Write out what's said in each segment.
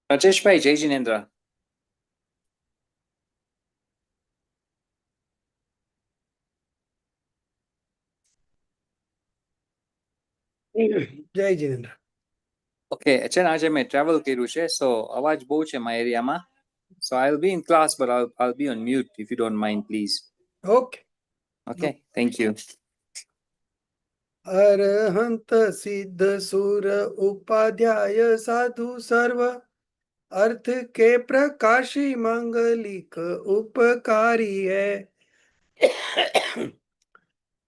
Rajesh bhai, Jai Jinendra. જય Jinendra. Okay, અચ્છા આજે મેં ટ્રાવેલ કર્યું છે, so અવાજ બહુ છે મારા એરિયામાં. So I'll be in class, but I'll be on mute if you don't mind, please. Okay. Okay, thank you. અરહંત સિદ્ધ સુર ઉપાધ્યાય સાધુ સર્વ अर्थ के प्रकाशी मंगलिक उपकारी है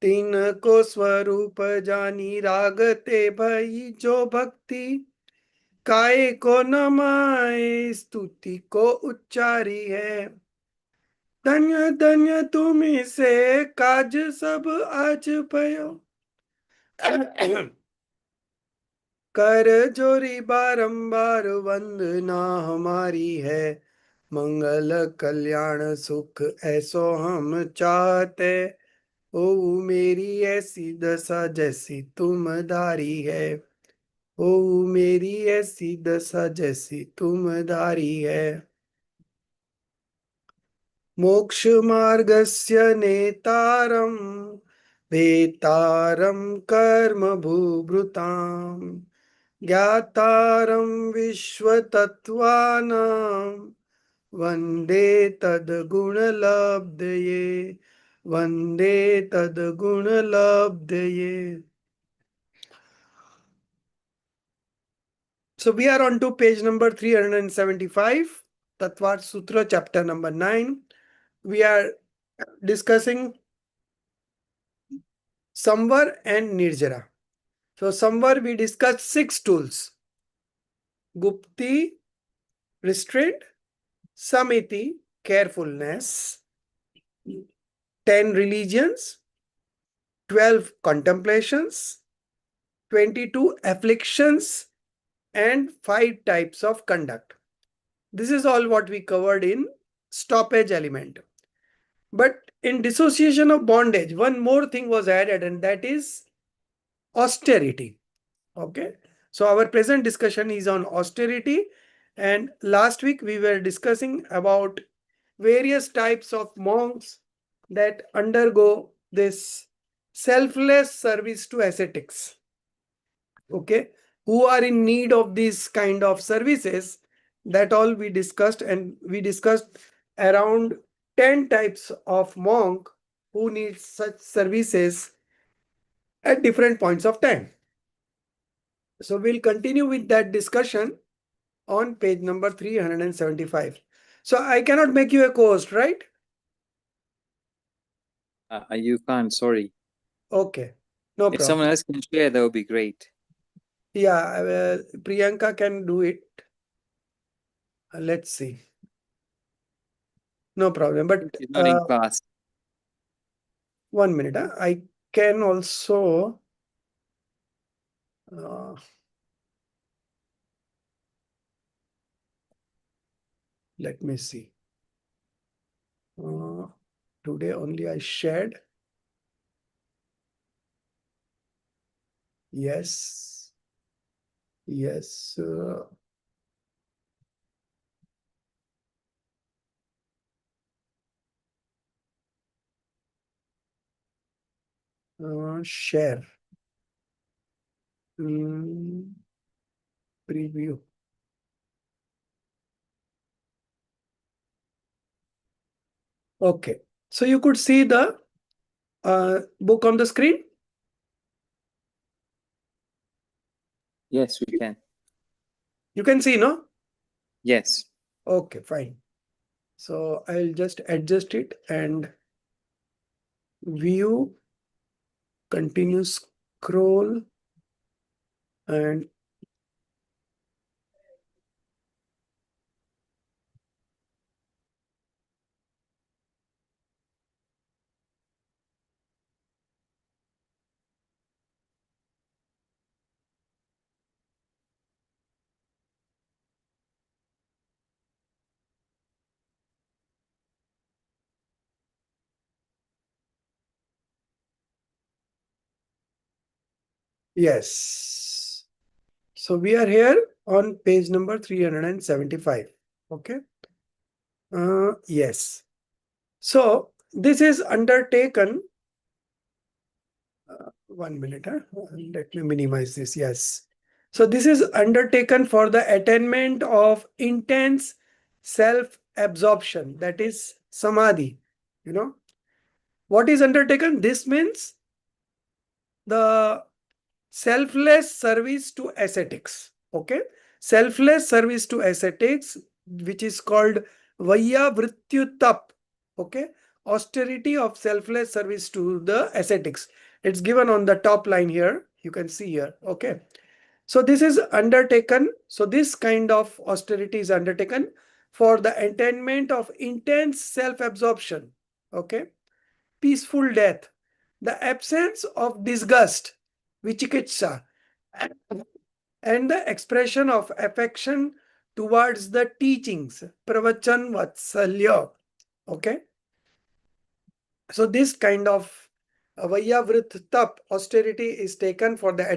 तीन को स्वरूप जानी रागते भई जो भक्ति काय को नमाए स्तुति को उच्चारी है धन्य धन्य तुम्हें से काज सब आज भयो कर जोरी बारंबार वंदना हमारी है मंगल कल्याण सुख ऐसो हम चाहते ओ मेरी ऐसी दशा जैसी तुम धारी है ओ मेरी ऐसी दशा जैसी तुम धारी है मोक्ष मार्गस्य नेतारं वेतारं कर्म भूभृताम् ज्ञातारं विश्वतत्त्वानां वन्दे तद्गुणलब्धये वन्दे तद्गुणलब्धये. So we are on to page number 375, Tattvat Sutra, chapter number 9. We are discussing Samvar and Nirjara. So Samvar we discussed 6 tools. Gupti, restraint; Samiti, carefulness; 10 religions; 12 contemplations; 22 afflictions; and 5 types of conduct. This is all what we covered in stoppage element. But in dissociation of bondage, one more thing was added, and that is austerity. Okay. So our present discussion is on austerity, and last week we were discussing about various types of monks that undergo this selfless service to ascetics. Okay, who are in need of these kind of services. That all we discussed, and we discussed around 10 types of monk who need such services at different points of time. So we'll continue with that discussion on page number 375. So I cannot make you a co-host, right? You can't, sorry. Okay, no If problem. someone else can share, that would be great. Yeah, Priyanka can do it. Let's see. No problem. But She's not in class. 1 minute. I can also let me see. Today only I shared. Yes. Yes. Share. Preview. Okay. So you could see the book on the screen. Yes, we can. You can see, no? Yes. Okay, fine. So I'll just adjust it and view, continue scroll, and yes. So we are here on page number 375. Okay. Yes. So this is undertaken. 1 minute. Let me minimize this. Yes. So this is undertaken for the attainment of intense self-absorption. That is samadhi. You know what is undertaken? This means the selfless service to ascetics. Okay. Selfless service to ascetics, which is called Vaya Vrityutap. Okay. Austerity of selfless service to the ascetics. It's given on the top line here. You can see here. Okay. So this is undertaken. So this kind of austerity is undertaken for the attainment of intense self-absorption. Okay. Peaceful death. The absence of disgust, vichikitsa, and the expression of affection towards the teachings, pravachan vatsalya. Okay. So this kind of Vayavrit tap austerity is taken for the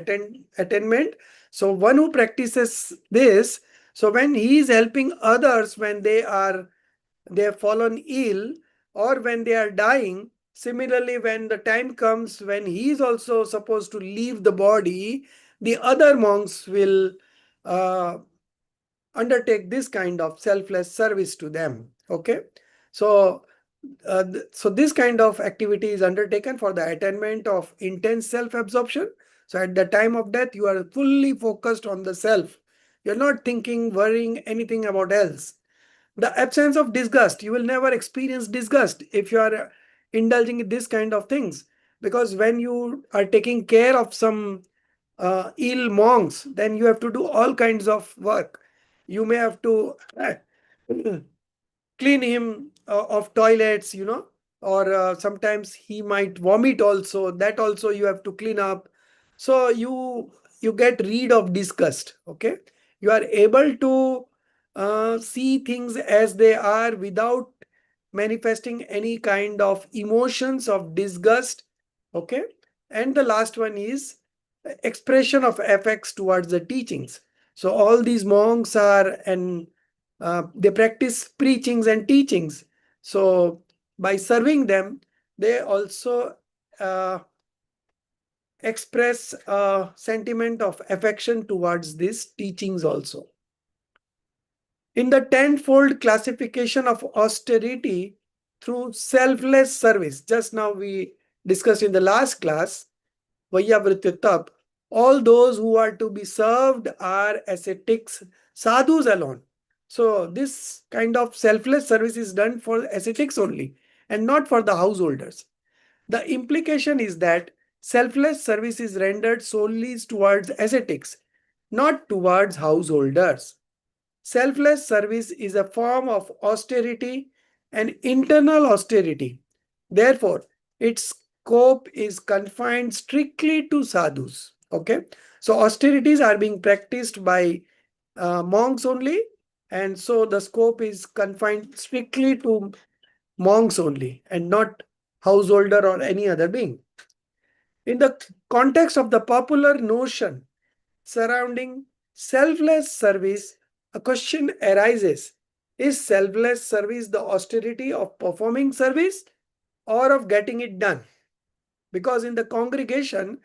attainment. So one who practices this, so when he is helping others when they have fallen ill or when they are dying, similarly when the time comes when he is also supposed to leave the body, the other monks will uh, undertake this kind of selfless service to them. Okay. So so this kind of activity is undertaken for the attainment of intense self-absorption. So at the time of death, you are fully focused on the self. You're not thinking, worrying anything about else. The absence of disgust. You will never experience disgust if you are indulging in this kind of things. Because when you are taking care of some ill monks, then you have to do all kinds of work. You may have to clean him of toilets, or sometimes he might vomit also. That also you have to clean up. So you get rid of disgust. Okay. You are able to see things as they are without manifesting any kind of emotions of disgust. Okay. And the last one is expression of affects towards the teachings. So all these monks are and they practice preachings and teachings. So by serving them, they also express a sentiment of affection towards these teachings also. In the tenfold classification of austerity through selfless service, just now we discussed in the last class, Vayavrityatap, all those who are to be served are ascetics, sadhus alone. So this kind of selfless service is done for ascetics only and not for the householders. The implication is that selfless service is rendered solely towards ascetics, not towards householders. Selfless service is a form of austerity, an internal austerity. Therefore, its scope is confined strictly to sadhus. Okay, so austerities are being practiced by monks only, and so the scope is confined strictly to monks only and not householder or any other being. In the context of the popular notion surrounding selfless service, a question arises. Is selfless service the austerity of performing service or of getting it done? Because in the congregation,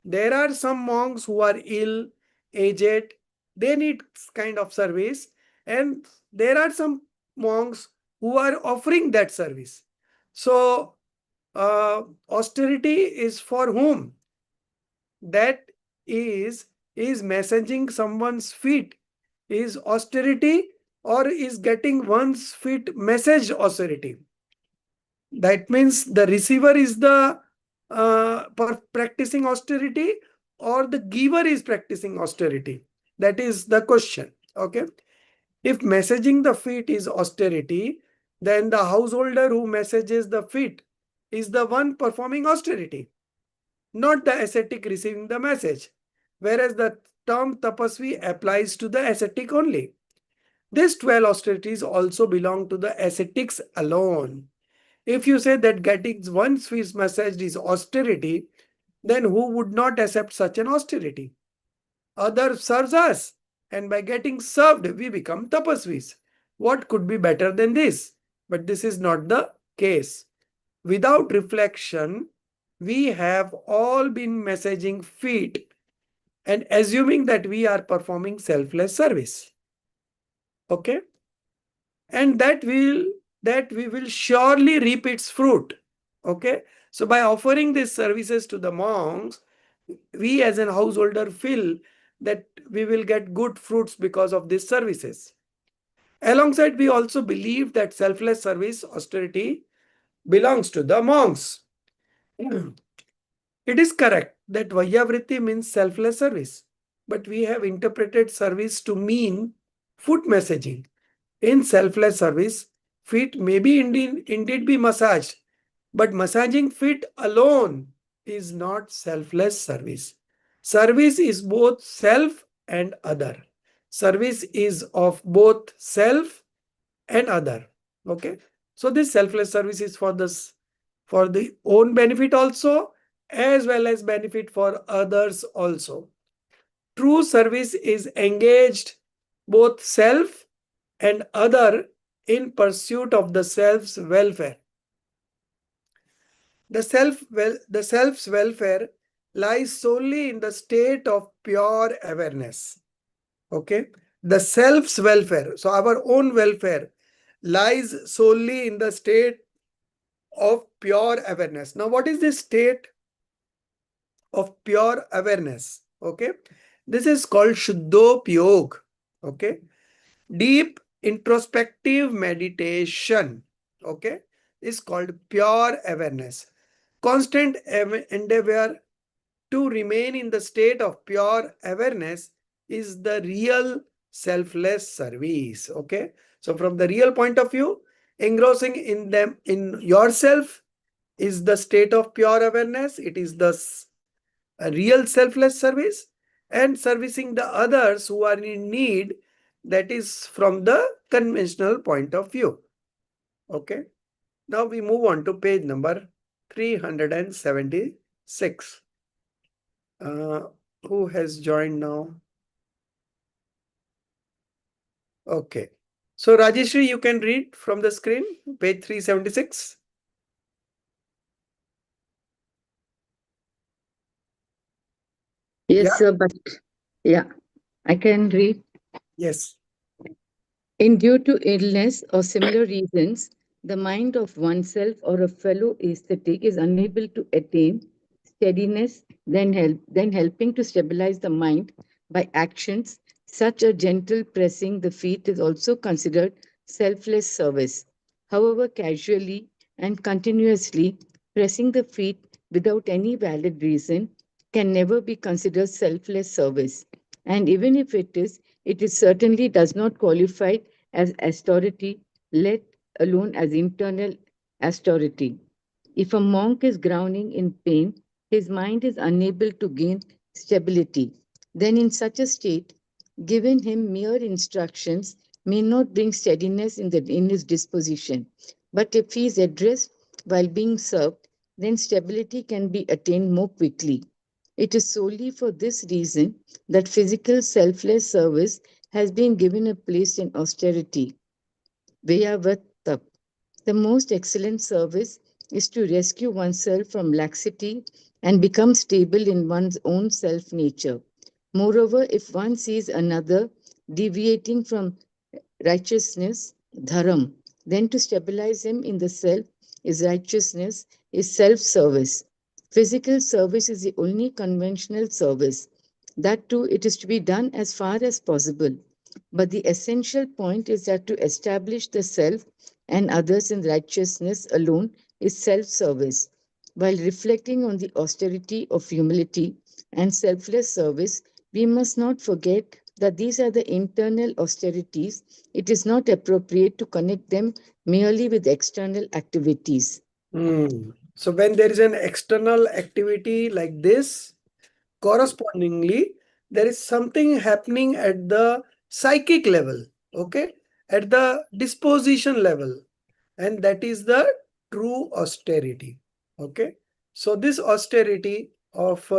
there are some monks who are ill, aged, they need kind of service, and there are some monks who are offering that service. So, austerity is for whom? That is messaging someone's feet is austerity or is getting one's feet message austerity. That means the receiver is the practicing austerity or the giver is practicing austerity. That is the question. Okay. If messaging the feet is austerity, then the householder who messages the feet is the one performing austerity, not the ascetic receiving the message, whereas the term tapasvi applies to the ascetic only. These 12 austerities also belong to the ascetics alone. If you say that getting one's feet massaged is austerity, then who would not accept such an austerity? Other serves us. and by getting served, we become tapasvis. What could be better than this? But this is not the case. Without reflection, we have all been messaging feet and assuming that we are performing selfless service. Okay? And that we will surely reap its fruit. Okay? So by offering these services to the monks, we as an householder feel that we will get good fruits because of these services. Alongside, we also believe that selfless service, austerity, belongs to the monks. It is correct that Vayavritti means selfless service, but we have interpreted service to mean foot messaging. In selfless service, feet may be indeed be massaged, but massaging feet alone is not selfless service. Service is both self and other. Service is of both self and other. Okay. So this selfless service is for this for the own benefit also, as well as benefit for others also. True service is engaged both self and other in pursuit of the self's welfare. The self's welfare lies solely in the state of pure awareness. Okay. The self's welfare, so our own welfare, lies solely in the state of pure awareness. Now, what is this state of pure awareness? Okay. This is called Shuddhopyog. Okay. Deep introspective meditation. Okay. Is called pure awareness. Constant endeavor to remain in the state of pure awareness is the real selfless service. Okay. So from the real point of view, engrossing in yourself is the state of pure awareness. It is the real selfless service, and servicing the others who are in need, that is from the conventional point of view. Okay. Now we move on to page number 376. Who has joined now? Okay. So Rajeshri, you can read from the screen, page 376. Yes, Yeah. sir, but yeah, I can read. Yes. In due to illness or similar reasons, the mind of oneself or a fellow aesthetic is unable to attain steadiness, then helping to stabilize the mind by actions. Such a gentle pressing the feet is also considered selfless service. However, casually and continuously pressing the feet without any valid reason can never be considered selfless service. And even if it is certainly does not qualify as austerity, let alone as internal austerity. If a monk is groaning in pain, his mind is unable to gain stability. Then, in such a state, giving him mere instructions may not bring steadiness in his disposition. But if he is addressed while being served, then stability can be attained more quickly. It is solely for this reason that physical selfless service has been given a place in austerity. Vayavattap. The most excellent service is to rescue oneself from laxity and become stable in one's own self nature. Moreover, if one sees another deviating from righteousness, dharam, then to stabilize him in the self is righteousness, is self service. Physical service is the only conventional service. That too, it is to be done as far as possible. But the essential point is that to establish the self and others in righteousness alone is self service. While reflecting on the austerity of humility and selfless service, we must not forget that these are the internal austerities. It is not appropriate to connect them merely with external activities. So when there is an external activity like this, correspondingly, there is something happening at the psychic level, okay, at the disposition level, and that is the true austerity. Okay. So this austerity of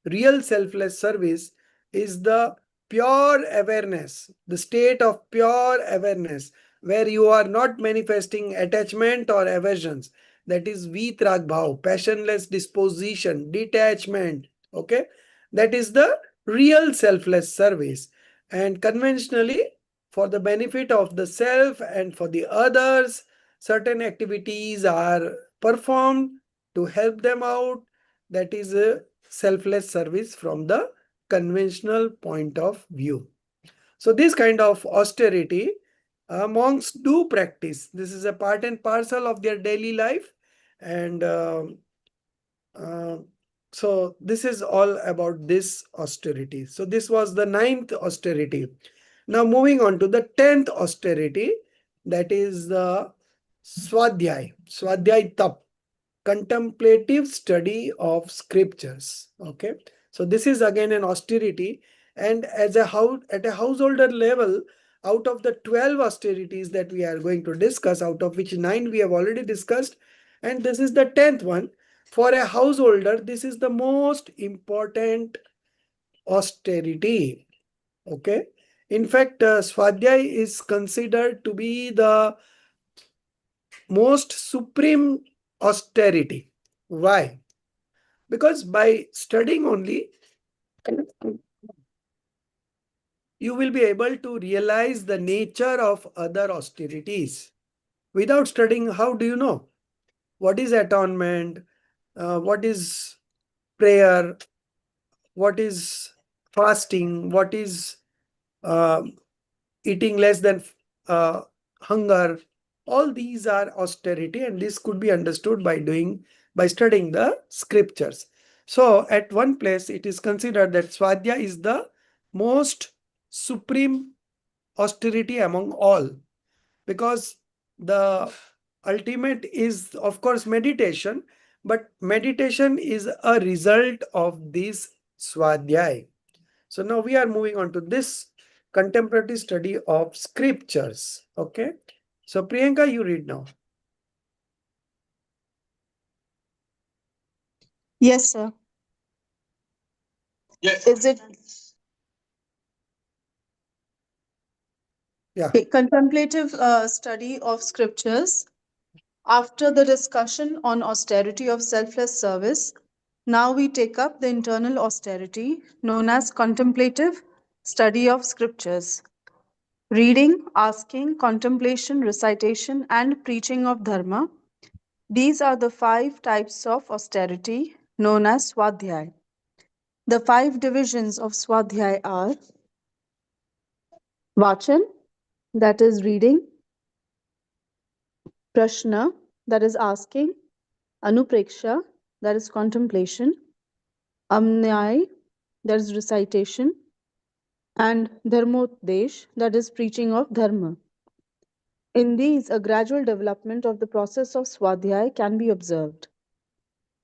real selfless service is the pure awareness, the state of pure awareness, where you are not manifesting attachment or aversions. That is vitrag bhav, passionless disposition, detachment. Okay, that is the real selfless service. And conventionally, for the benefit of the self and for the others, certain activities are performed to help them out. That is a selfless service from the conventional point of view. So this kind of austerity monks do practice. This is a part and parcel of their daily life. And uh, so this is all about this austerity. So this was the 9th austerity. Now moving on to the 10th austerity, that is the Swadhyay Tap, contemplative study of scriptures. Okay, so this is again an austerity, and as a at a householder level, out of the 12 austerities that we are going to discuss, out of which 9 we have already discussed, and this is the 10th one. For a householder, this is the most important austerity. Okay, in fact, Swadhyay is considered to be the most supreme austerity. Why? Because by studying only, you will be able to realize the nature of other austerities. Without studying, how do you know? What is atonement? What is prayer? What is fasting? What is uh, eating less than uh, hunger? All these are austerity, and this could be understood by studying the scriptures. So at one place, it is considered that Swadhyaya is the most supreme austerity among all, because the ultimate is, of course, meditation, but meditation is a result of this Swadhyaya. So now we are moving on to this contemplative study of scriptures. Okay. So Priyanka, you read now. Yes, sir. Yes. Is it Yeah. okay, contemplative study of scriptures? After the discussion on austerity of selfless service, now we take up the internal austerity known as contemplative study of scriptures. Reading, asking, contemplation, recitation, and preaching of dharma. These are the 5 types of austerity known as Swadhyay. The 5 divisions of Swadhyay are Vachan, that is reading, Prashna, that is asking, Anupreksha, that is contemplation, Amnyai, that is recitation, and Dharmotdesh, that is preaching of Dharma. In these, a gradual development of the process of Swadhyay can be observed.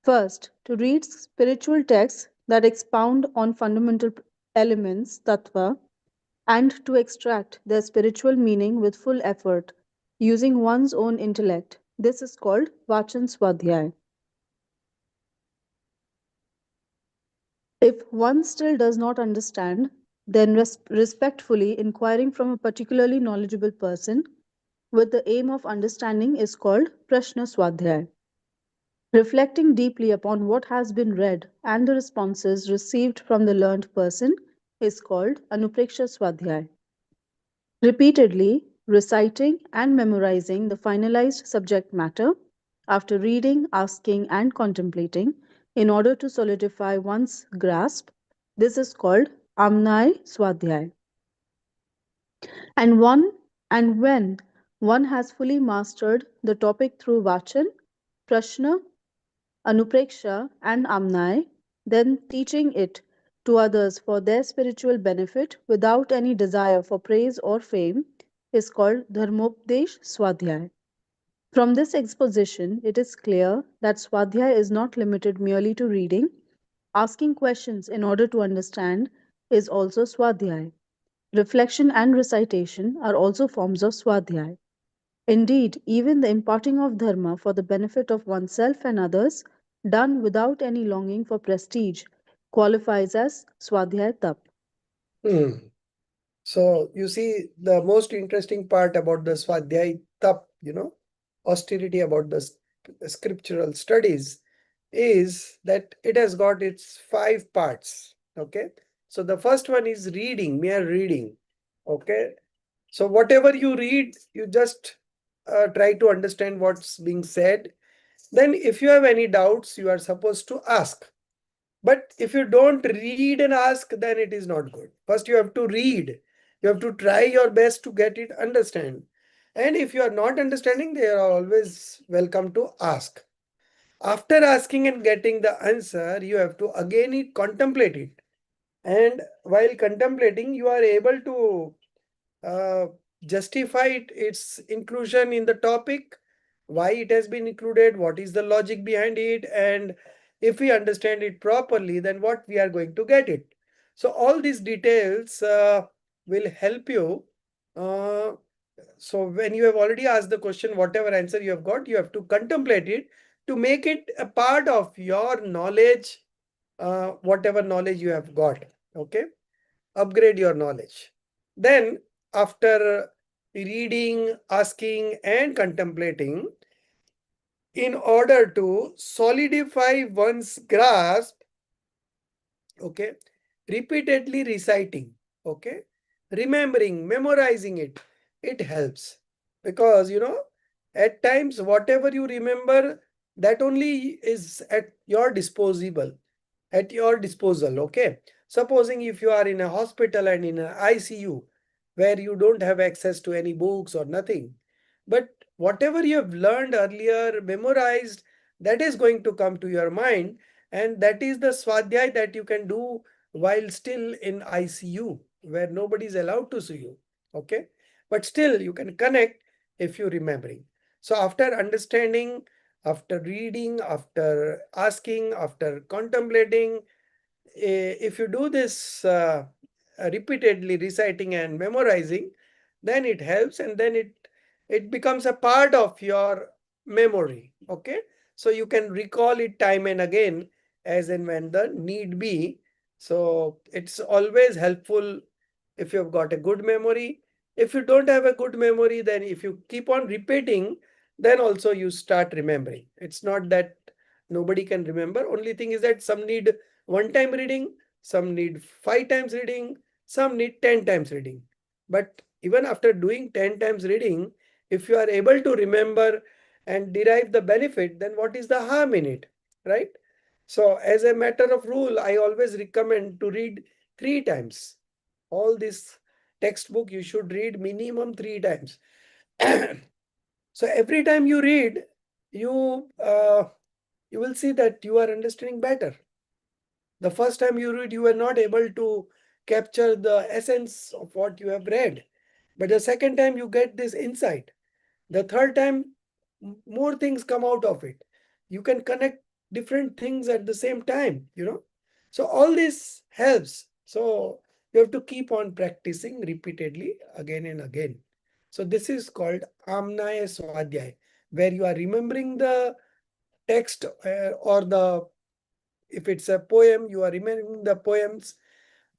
First, to read spiritual texts that expound on fundamental elements, tattva, and to extract their spiritual meaning with full effort, using one's own intellect. This is called Vachan Swadhyay. If one still does not understand, then respectfully inquiring from a particularly knowledgeable person with the aim of understanding is called Prashna Swadhyay. Reflecting deeply upon what has been read and the responses received from the learned person is called Anupreksha Swadhyay. Repeatedly reciting and memorizing the finalized subject matter after reading, asking, and contemplating in order to solidify one's grasp, this is called Amnai Swadhyay. And when one has fully mastered the topic through Vachan, Prashna, Anupreksha, and Amnai, then teaching it to others for their spiritual benefit without any desire for praise or fame is called Dharmopdesh Swadhyay. From this exposition, it is clear that Swadhyay is not limited merely to reading. Asking questions in order to understand is also Swadhyay. Reflection and recitation are also forms of Swadhyay. Indeed, even the imparting of dharma for the benefit of oneself and others, done without any longing for prestige, qualifies as Swadhyay Tap. So you see, the most interesting part about the Swadhyay Tap, austerity about the scriptural studies, is that it has got its 5 parts. Okay. So the first one is reading, mere reading. Okay. So whatever you read, you just try to understand what's being said. Then if you have any doubts, you are supposed to ask. But if you don't read and ask, then it is not good. First, you have to read. You have to try your best to get it understand. And if you are not understanding, they are always welcome to ask. After asking and getting the answer, you have to again contemplate it. And while contemplating, you are able to uh, justify its inclusion in the topic, why it has been included, what is the logic behind it, and if we understand it properly, then what we are going to get it. So all these details will help you. Uh, so when you have already asked the question, whatever answer you have got, you have to contemplate it to make it a part of your knowledge, whatever knowledge you have got. Okay, upgrade your knowledge. Then, after reading, asking, and contemplating, in order to solidify one's grasp, okay, repeatedly reciting, okay, remembering, memorizing it, it helps. Because, at times, whatever you remember, that only is at your disposal. Okay, supposing if you are in a hospital and in an ICU where you don't have access to any books or nothing, but whatever you have learned earlier, memorized, that is going to come to your mind, and that is the swadhyay that you can do while still in ICU where nobody is allowed to see you. Okay, but still you can connect if you remembering. So after understanding, after reading, after asking, after contemplating, if you do this repeatedly reciting and memorizing, then it helps, and then it becomes a part of your memory. Okay, so you can recall it time and again as and when the need be. So it's always helpful if you've got a good memory. If you don't have a good memory, then if you keep on repeating, then also you start remembering. It's not that nobody can remember. Only thing is that some need one time reading, some need 5 times reading, some need 10 times reading. But even after doing 10 times reading, if you are able to remember and derive the benefit, then what is the harm in it, right? So as a matter of rule, I always recommend to read 3 times. All this textbook you should read minimum 3 times. So every time you read, you will see that you are understanding better. The first time you read, you are not able to capture the essence of what you have read. But the second time you get this insight. The third time, more things come out of it. You can connect different things at the same time. So all this helps. So you have to keep on practicing repeatedly again and again. So this is called Amnaya Swadhyay, where you are remembering the text, or if it's a poem, you are remembering the poems,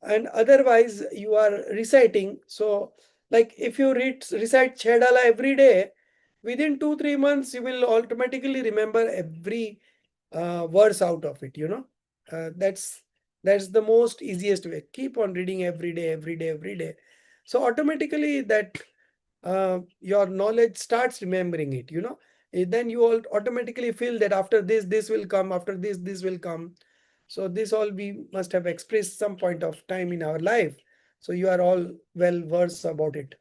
and otherwise you are reciting. So like if you recite Chedala every day, within 2-3 months you will automatically remember every verse out of it. That's the most easiest way. Keep on reading every day, every day, every day. So automatically that your knowledge starts remembering it. Then you all automatically feel that after this will come, after this will come. So this all we must have expressed some point of time in our life. So you are all well versed about it.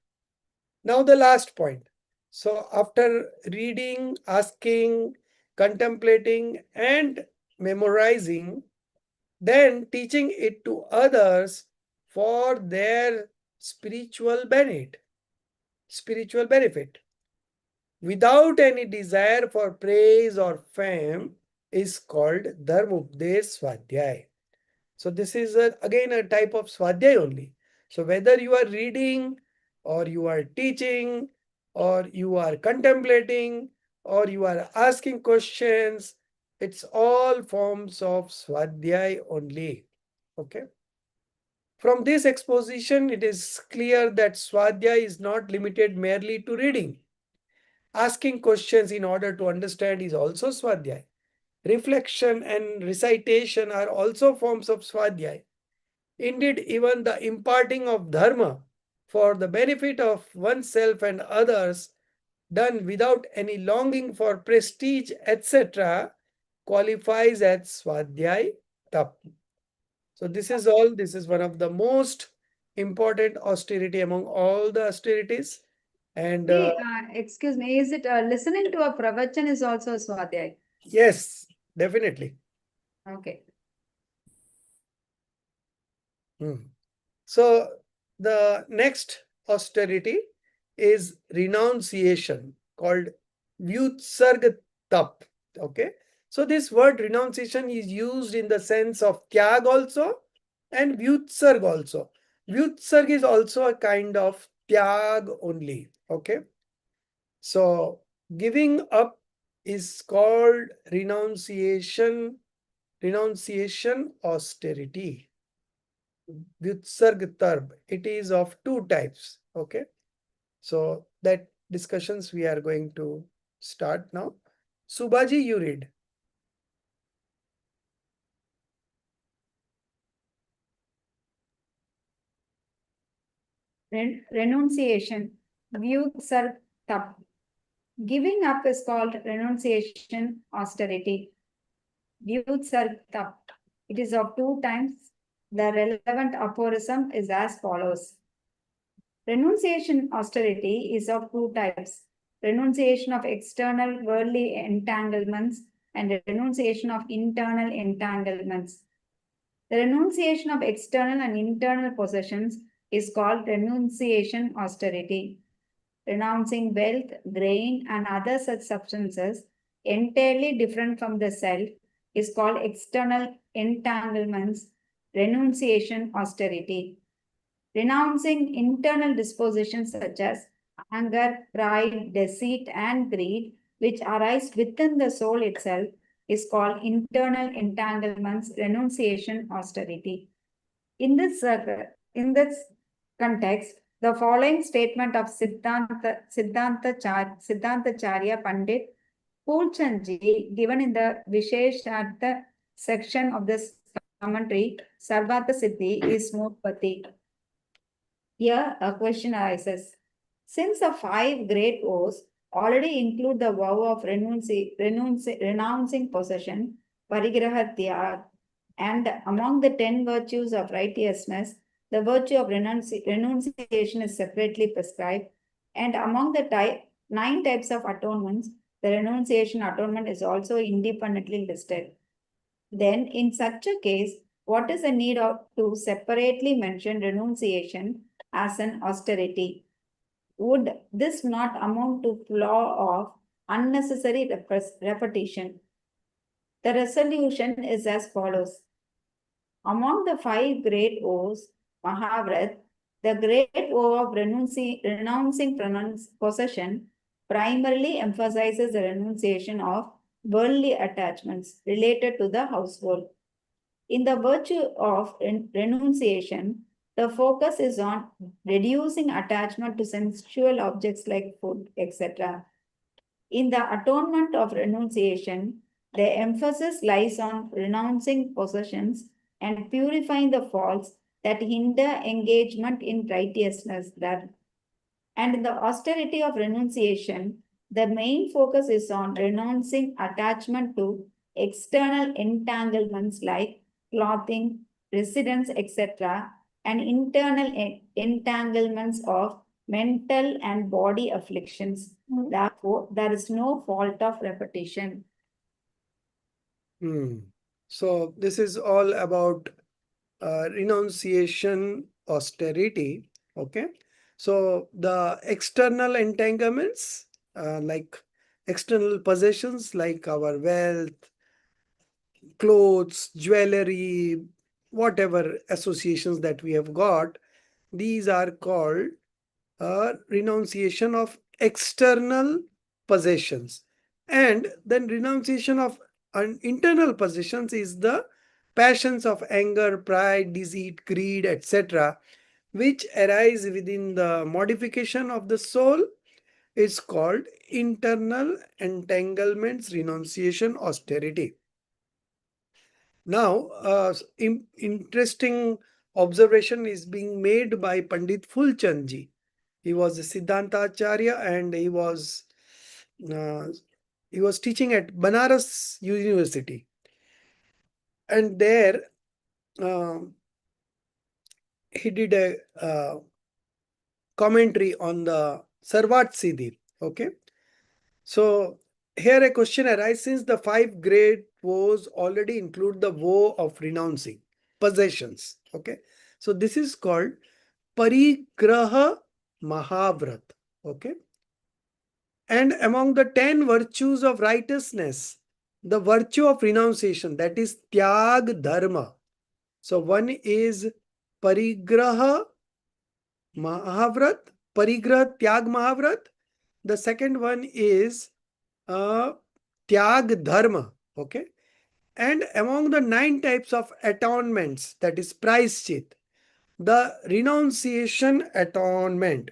Now the last point. So after reading, asking, contemplating, and memorizing, then teaching it to others for their spiritual benefit, without any desire for praise or fame, is called Dharmupdesh Swadhyay. So this is again a type of Swadhyay only. So whether you are reading, or you are teaching, or you are contemplating, or you are asking questions, it's all forms of Swadhyay only. Okay. From this exposition, it is clear that Swadhyay is not limited merely to reading. Asking questions in order to understand is also Swadhyay. Reflection and recitation are also forms of Swadhyay. Indeed, even the imparting of dharma for the benefit of oneself and others, done without any longing for prestige, etc., qualifies as Swadhyay tap. So this is all. This is one of the most important austerity among all the austerities. And Excuse me, is it listening to a pravachan is also Swadhyay? yes, definitely. Okay. So the next austerity is renunciation, called Vyutsarg Tap. Okay. So this word renunciation is used in the sense of tyag also and Vyutsarg also. Vyutsarg is also a kind of tyag only. Okay. So giving up is called renunciation austerity. Vyutsarg Tarb. It is of two types. Okay. So that discussions we are going to start now. Subhaji, you read. Renunciation, Vyutsarg. Giving up is called renunciation, austerity. Vyutsarg. It is of two times. The relevant aphorism is as follows. Renunciation, austerity is of two types. Renunciation of external worldly entanglements and renunciation of internal entanglements. The renunciation of external and internal possessions is called renunciation austerity. Renouncing wealth, grain, and other such substances entirely different from the self is called external entanglements, renunciation austerity. Renouncing internal dispositions such as anger, pride, deceit, and greed, which arise within the soul itself, is called internal entanglements, renunciation, austerity. In this context, the following statement of Siddhantacharya Pandit Poolchandji, given in the Visheshartha section of this commentary, Sarvata Siddhi, is Murpati. Here, a question arises. Since the 5 great vows already include the vow of renouncing possession, parigraha tyag, and among the 10 virtues of righteousness, the virtue of renunciation is separately prescribed, and among the 9 types of atonements, the renunciation atonement is also independently listed. Then, in such a case, what is the need to separately mention renunciation as an austerity? Would this not amount to flaw of unnecessary repetition? The resolution is as follows. Among the 5 great vows, Mahavrat, the great vow of renouncing possession primarily emphasizes the renunciation of worldly attachments related to the household. In the virtue of renunciation, the focus is on reducing attachment to sensual objects like food, etc. In the atonement of renunciation, the emphasis lies on renouncing possessions and purifying the faults that hinder engagement in righteousness. And in the austerity of renunciation, the main focus is on renouncing attachment to external entanglements like clothing, residence, etc., and internal entanglements of mental and body afflictions. Therefore, there is no fault of repetition. So this is all about renunciation austerity. Okay. So the external entanglements, like external possessions like our wealth, clothes, jewelry, whatever associations that we have got, these are called renunciation of external possessions. And then renunciation of internal possessions is the passions of anger, pride, deceit, greed, etc., which arise within the modification of the soul, is called internal entanglements, renunciation, austerity. Now, interesting observation is being made by Pandit Fulchand ji. He was a Siddhanta Acharya and he was teaching at Banaras University. And there he did a commentary on the Sarvat Siddhi. Okay. So here a question arises, since the 5 great woes already include the woe of renouncing possessions. Okay. So this is called Parigraha Mahavrat. Okay. And among the 10 virtues of righteousness, the virtue of renunciation, that is Tyag Dharma. So one is Parigraha Mahavrat, Parigraha Tyag Mahavrat. The second one is Tyag Dharma. Okay. And among the 9 types of atonements, that is Praischit, the renunciation atonement.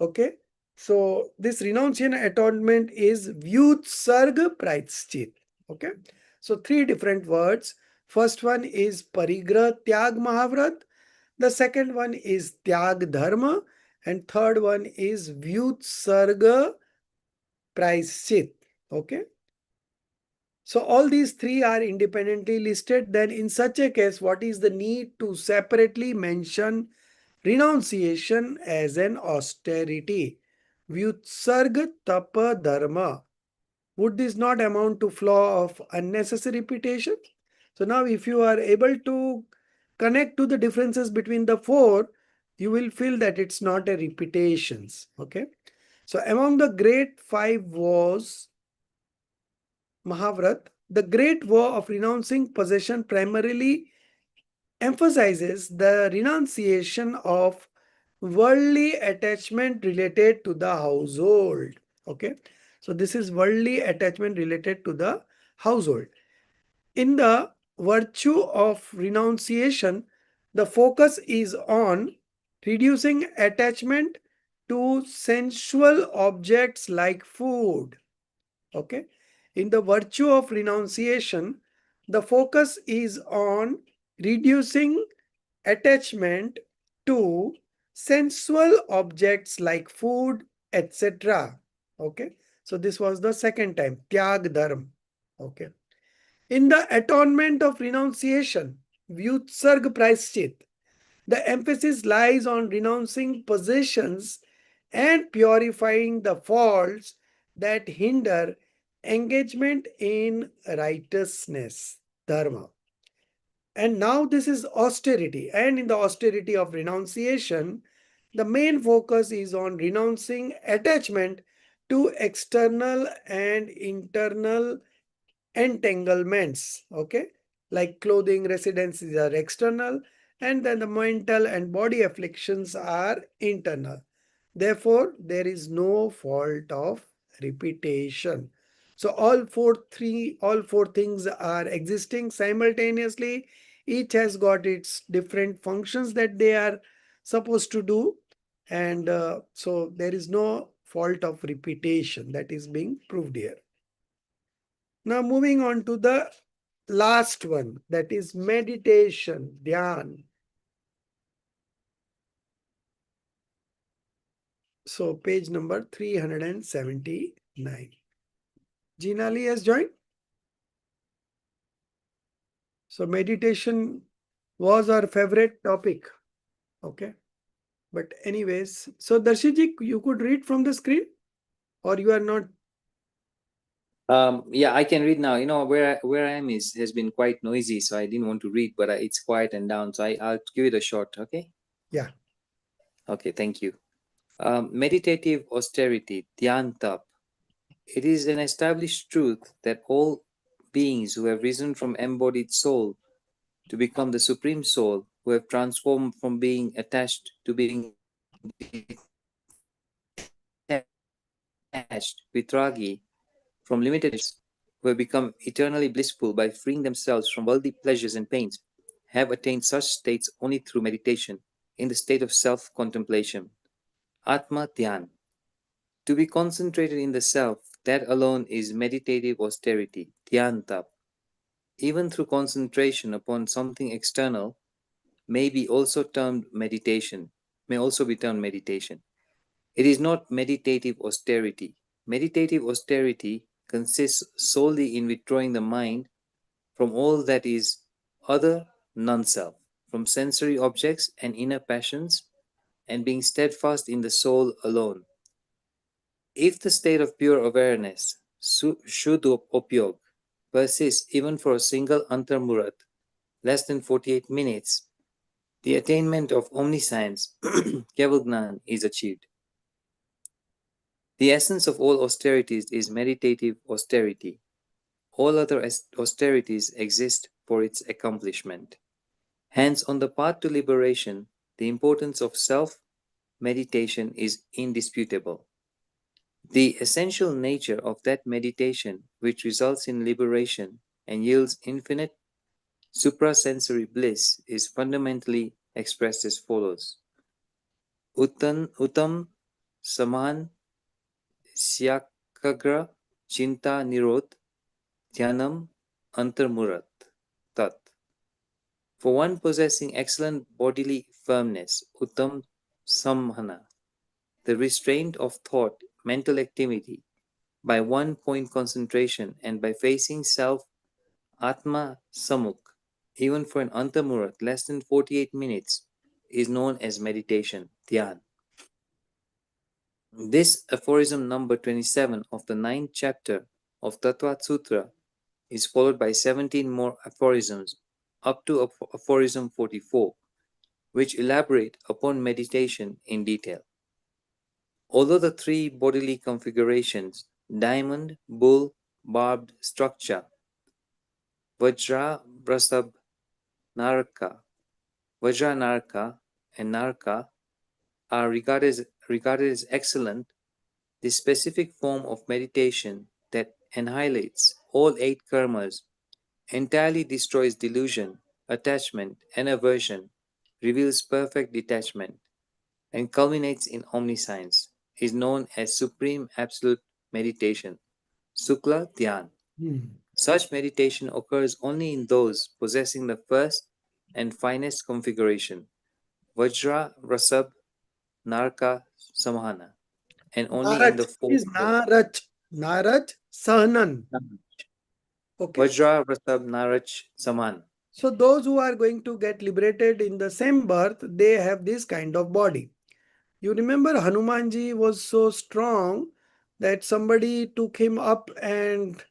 Okay. So this renunciation atonement is Vyutsarg Praischit. Okay. So 3 different words. First one is Parigrah Tyag Mahavrat. The second one is Tyag Dharma. And third one is Vyutsarga Praischit. Okay. So all these 3 are independently listed. Then in such a case, what is the need to separately mention renunciation as an austerity? Vyutsarg tapa dharma. Would this not amount to flaw of unnecessary repetition? So now if you are able to connect to the differences between the 4, you will feel that it's not a repetitions. Okay. So among the great 5 woes, Mahavrat, the great woe of renouncing possession primarily emphasizes the renunciation of worldly attachment related to the household. Okay. So this is worldly attachment related to the household. In the virtue of renunciation, the focus is on reducing attachment to sensual objects like food. Okay. In the virtue of renunciation, the focus is on reducing attachment to sensual objects like food, etc. Okay. So this was the second time, Tyag Dharma. Okay. In the atonement of renunciation, Vyutsarg Praischit, the emphasis lies on renouncing possessions and purifying the faults that hinder engagement in righteousness, dharma. And now this is austerity. And in the austerity of renunciation, the main focus is on renouncing attachment to external and internal entanglements. Okay. Like clothing, residences are external, and then the mental and body afflictions are internal. Therefore, there is no fault of repetition. So all four things are existing simultaneously. Each has got its different functions that they are supposed to do. And so there is no fault of repetition that is being proved here. Now moving on to the last one, that is meditation, dhyan. So page number 379. Jinali has joined. So meditation was our favorite topic. Okay. But anyways, so Darshiji, you could read from the screen, or you are not? Yeah, I can read now. You know, where I am has been quite noisy, so I didn't want to read, but it's quiet and down. So I'll give it a shot. Okay. Yeah. Okay. Thank you. Meditative austerity, dhyan tap. It is an established truth that all beings who have risen from embodied soul to become the supreme soul, who have transformed from being attached to being detached, vitragi, from limited who have become eternally blissful by freeing themselves from worldly pleasures and pains, have attained such states only through meditation in the state of self-contemplation. Atma Dhyan. To be concentrated in the self, that alone is meditative austerity, dhyan tap. Even through concentration upon something external may be also termed meditation, may also be termed meditation. It is not meditative austerity. Meditative austerity consists solely in withdrawing the mind from all that is other non-self, from sensory objects and inner passions, and being steadfast in the soul alone. If the state of pure awareness, Shuddha Upyog, persists even for a single Antarmurat, less than 48 minutes, the attainment of omniscience, Kevalgnan, is achieved. The essence of all austerities is meditative austerity. All other austerities exist for its accomplishment. Hence, on the path to liberation, the importance of self-meditation is indisputable. The essential nature of that meditation, which results in liberation and yields infinite suprasensory bliss, is fundamentally expressed as follows. Uttam Saman Syakagra Chinta Nirod Dhyanam Antarmurat Tat. For one possessing excellent bodily firmness, Uttam Samhana, the restraint of thought, mental activity, by one point concentration and by facing self Atma Samuk, even for an Antamurat less than 48 minutes, is known as meditation, Dhyan. This aphorism number 27 of the 9th chapter of Tattva Sutra is followed by 17 more aphorisms up to aphorism 44, which elaborate upon meditation in detail. Although the three bodily configurations, diamond, bull, barbed structure, Vajra, Brasab, Naraka, Vajra Naraka, and Naraka are regarded as excellent, the specific form of meditation that annihilates all 8 karmas, entirely destroys delusion, attachment, and aversion, reveals perfect detachment, and culminates in omniscience, is known as Supreme Absolute Meditation, Sukla Dhyan. Such meditation occurs only in those possessing the first and finest configuration, Vajra Rasab Narka Samahana, and only in the Narach fourth is Narach. Narach Sahanan. Okay. Vajra Rasab Narach Saman. So those who are going to get liberated in the same birth, they have this kind of body. You remember Hanumanji was so strong that somebody took him up and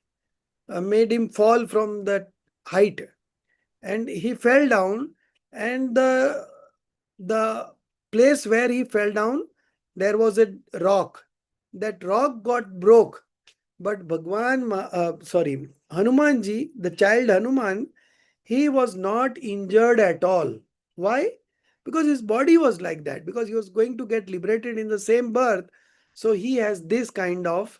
made him fall from that height, and he fell down, and the place where he fell down, there was a rock. That rock got broke, but Hanumanji, the child Hanuman, he was not injured at all. Why? Because his body was like that, because he was going to get liberated in the same birth. So he has this kind of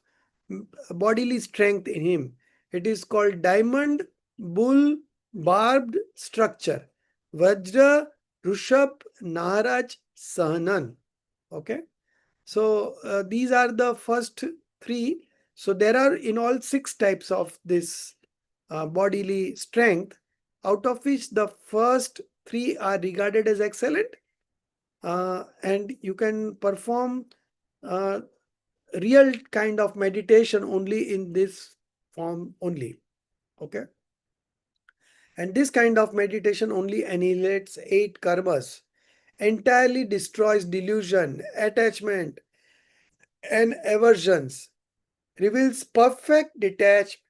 bodily strength in him. It is called diamond, bull, barbed structure. Vajra, Rushab, Naharaj, Sahanan. Okay. So these are the first 3. So there are in all 6 types of this bodily strength, out of which the first 3 are regarded as excellent, and you can perform real kind of meditation only in this form only. Okay. And this kind of meditation only annihilates 8 karmas, entirely destroys delusion, attachment, and aversions, reveals perfect detachment,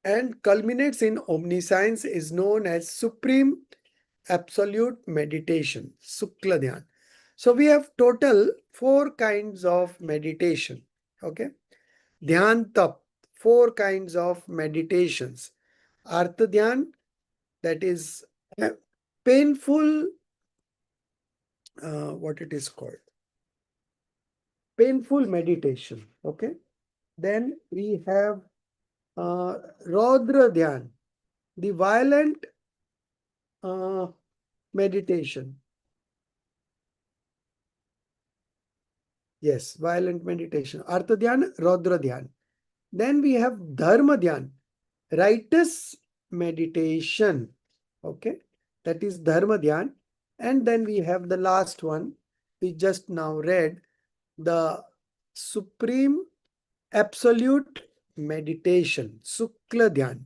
and culminates in omniscience, is known as supreme absolute meditation, Sukla Dhyan. So we have total 4 kinds of meditation. Okay. Dhyan Tap, 4 kinds of meditations. Artha Dhyan, that is painful, what it is called? Painful meditation. Okay. Then we have Raudra Dhyan, the violent meditation. Yes, violent meditation. Artha Dhyan, Raudra Dhyan. Then we have Dharma Dhyan, righteous meditation. Okay, that is Dharma Dhyan. And then we have the last one, we just now read, the supreme absolute meditation, Sukla Dhyan.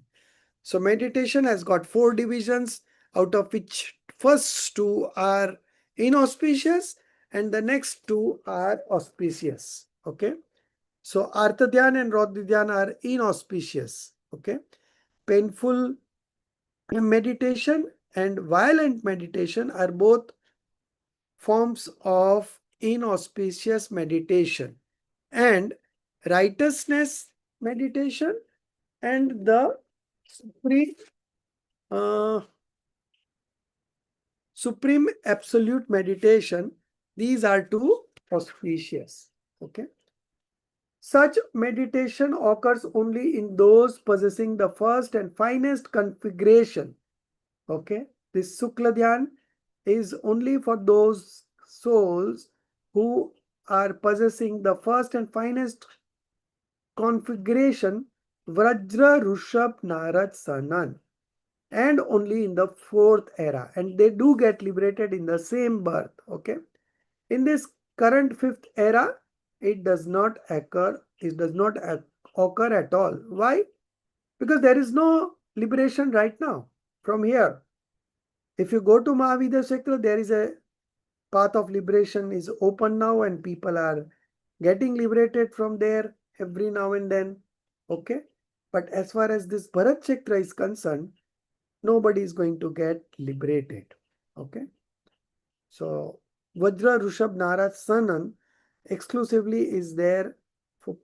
So meditation has got 4 divisions, out of which first 2 are inauspicious and the next 2 are auspicious. Okay. So Artha Dhyan and Raudra Dhyan are inauspicious. Okay. Painful meditation and violent meditation are both forms of inauspicious meditation. And righteousness meditation and the supreme absolute meditation, these are 2 auspicious. Okay. Such meditation occurs only in those possessing the first and finest configuration. Okay. This Sukla Dhyan is only for those souls who are possessing the first and finest configuration, Vrajra Rushabh Narad Sanan, and only in the 4th era, and they do get liberated in the same birth. Okay. In this current 5th era, it does not occur at all. Why? Because there is no liberation right now from here. If you go to Mahavidya Sektor, there is a path of liberation is open now and people are getting liberated from there every now and then. Okay. But as far as this Bharat Chakra is concerned, nobody is going to get liberated. Okay. So Vajra Rushabh Narad Sanan exclusively is there for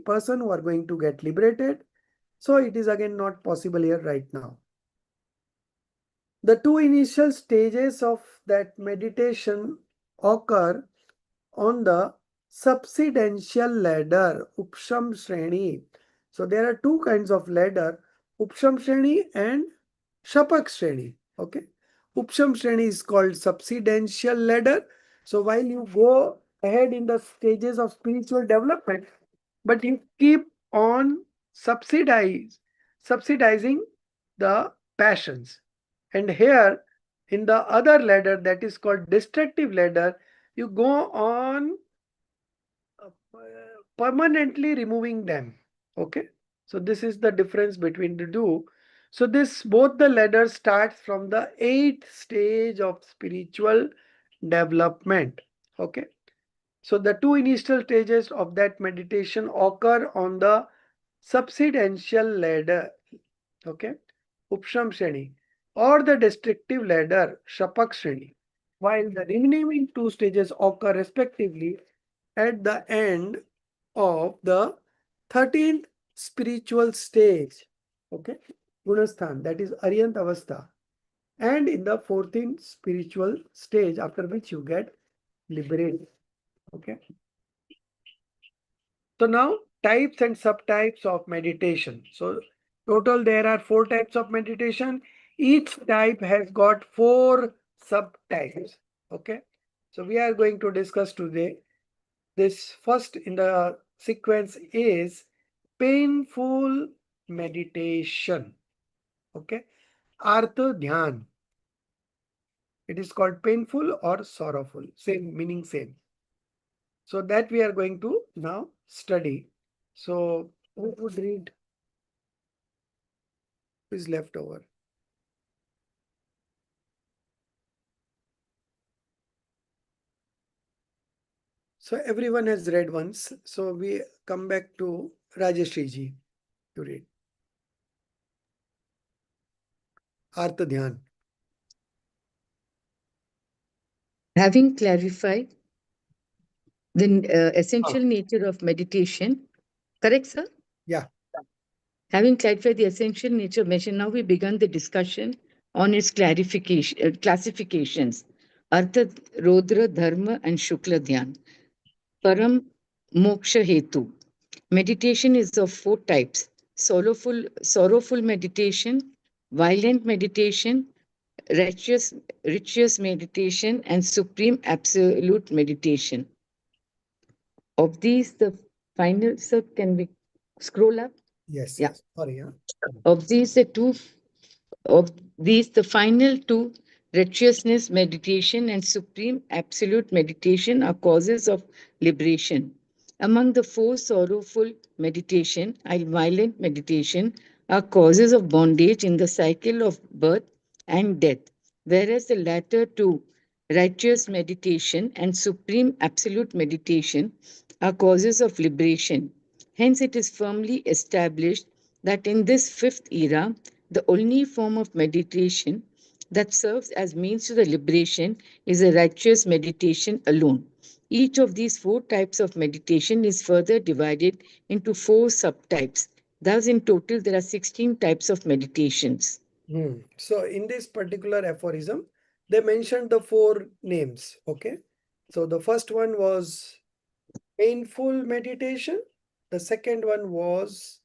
person who are going to get liberated. So it is again not possible here right now. The 2 initial stages of that meditation occur on the subsidential ladder, Upsham Shreni. So there are 2 kinds of ladder, Upsham Shreni and Shapak Shreni. Okay. Upsham Shreni is called subsidential ladder. So while you go ahead in the stages of spiritual development, but you keep on subsidizing the passions. And here in the other ladder, that is called destructive ladder, you go on permanently removing them. Okay. So this is the difference between the 2. So this both the ladders starts from the 8th stage of spiritual development. Okay. So the 2 initial stages of that meditation occur on the subsidential ladder. Okay. Upsham Shreni, or the destructive ladder, Shapak Shreni, while the remaining 2 stages occur respectively at the end of the 13th spiritual stage. Okay. Gunasthan, that is Aryant Avastha, and in the 14th spiritual stage, after which you get liberated. Okay. So now types and subtypes of meditation. So total there are 4 types of meditation. Each type has got 4 subtypes. Okay. So we are going to discuss today. This first in the sequence is painful meditation. Okay. Artha Dhyan. It is called painful or sorrowful. Same meaning, same. So that we are going to now study. So who would read? Who is left over? So everyone has read once. So we come back to Rajeshri ji to read. Artha Dhyan. Having clarified the essential nature of meditation, correct, sir? Yeah. Having clarified the essential nature of meditation, now we begun the discussion on its classifications. Artha, Rodra, Dharma, and Shukla Dhyan. Param Moksha Hetu. Meditation is of 4 types: sorrowful meditation, violent meditation, righteous meditation, and supreme absolute meditation. Of these, the final, sir, can we scroll up? Yes, Yeah. yes. Sorry. Yeah. Of these, the final two, righteousness meditation and supreme absolute meditation, are causes of liberation. Among the four, sorrowful meditation and violent meditation are causes of bondage in the cycle of birth and death, whereas the latter two, righteous meditation and supreme absolute meditation, are causes of liberation. Hence, it is firmly established that in this fifth era, the only form of meditation that serves as means to the liberation is a righteous meditation alone. Each of these four types of meditation is further divided into four subtypes. Thus, in total, there are 16 types of meditations. So in this particular aphorism, they mentioned the four names. Okay. So the first one was painful meditation. The second one was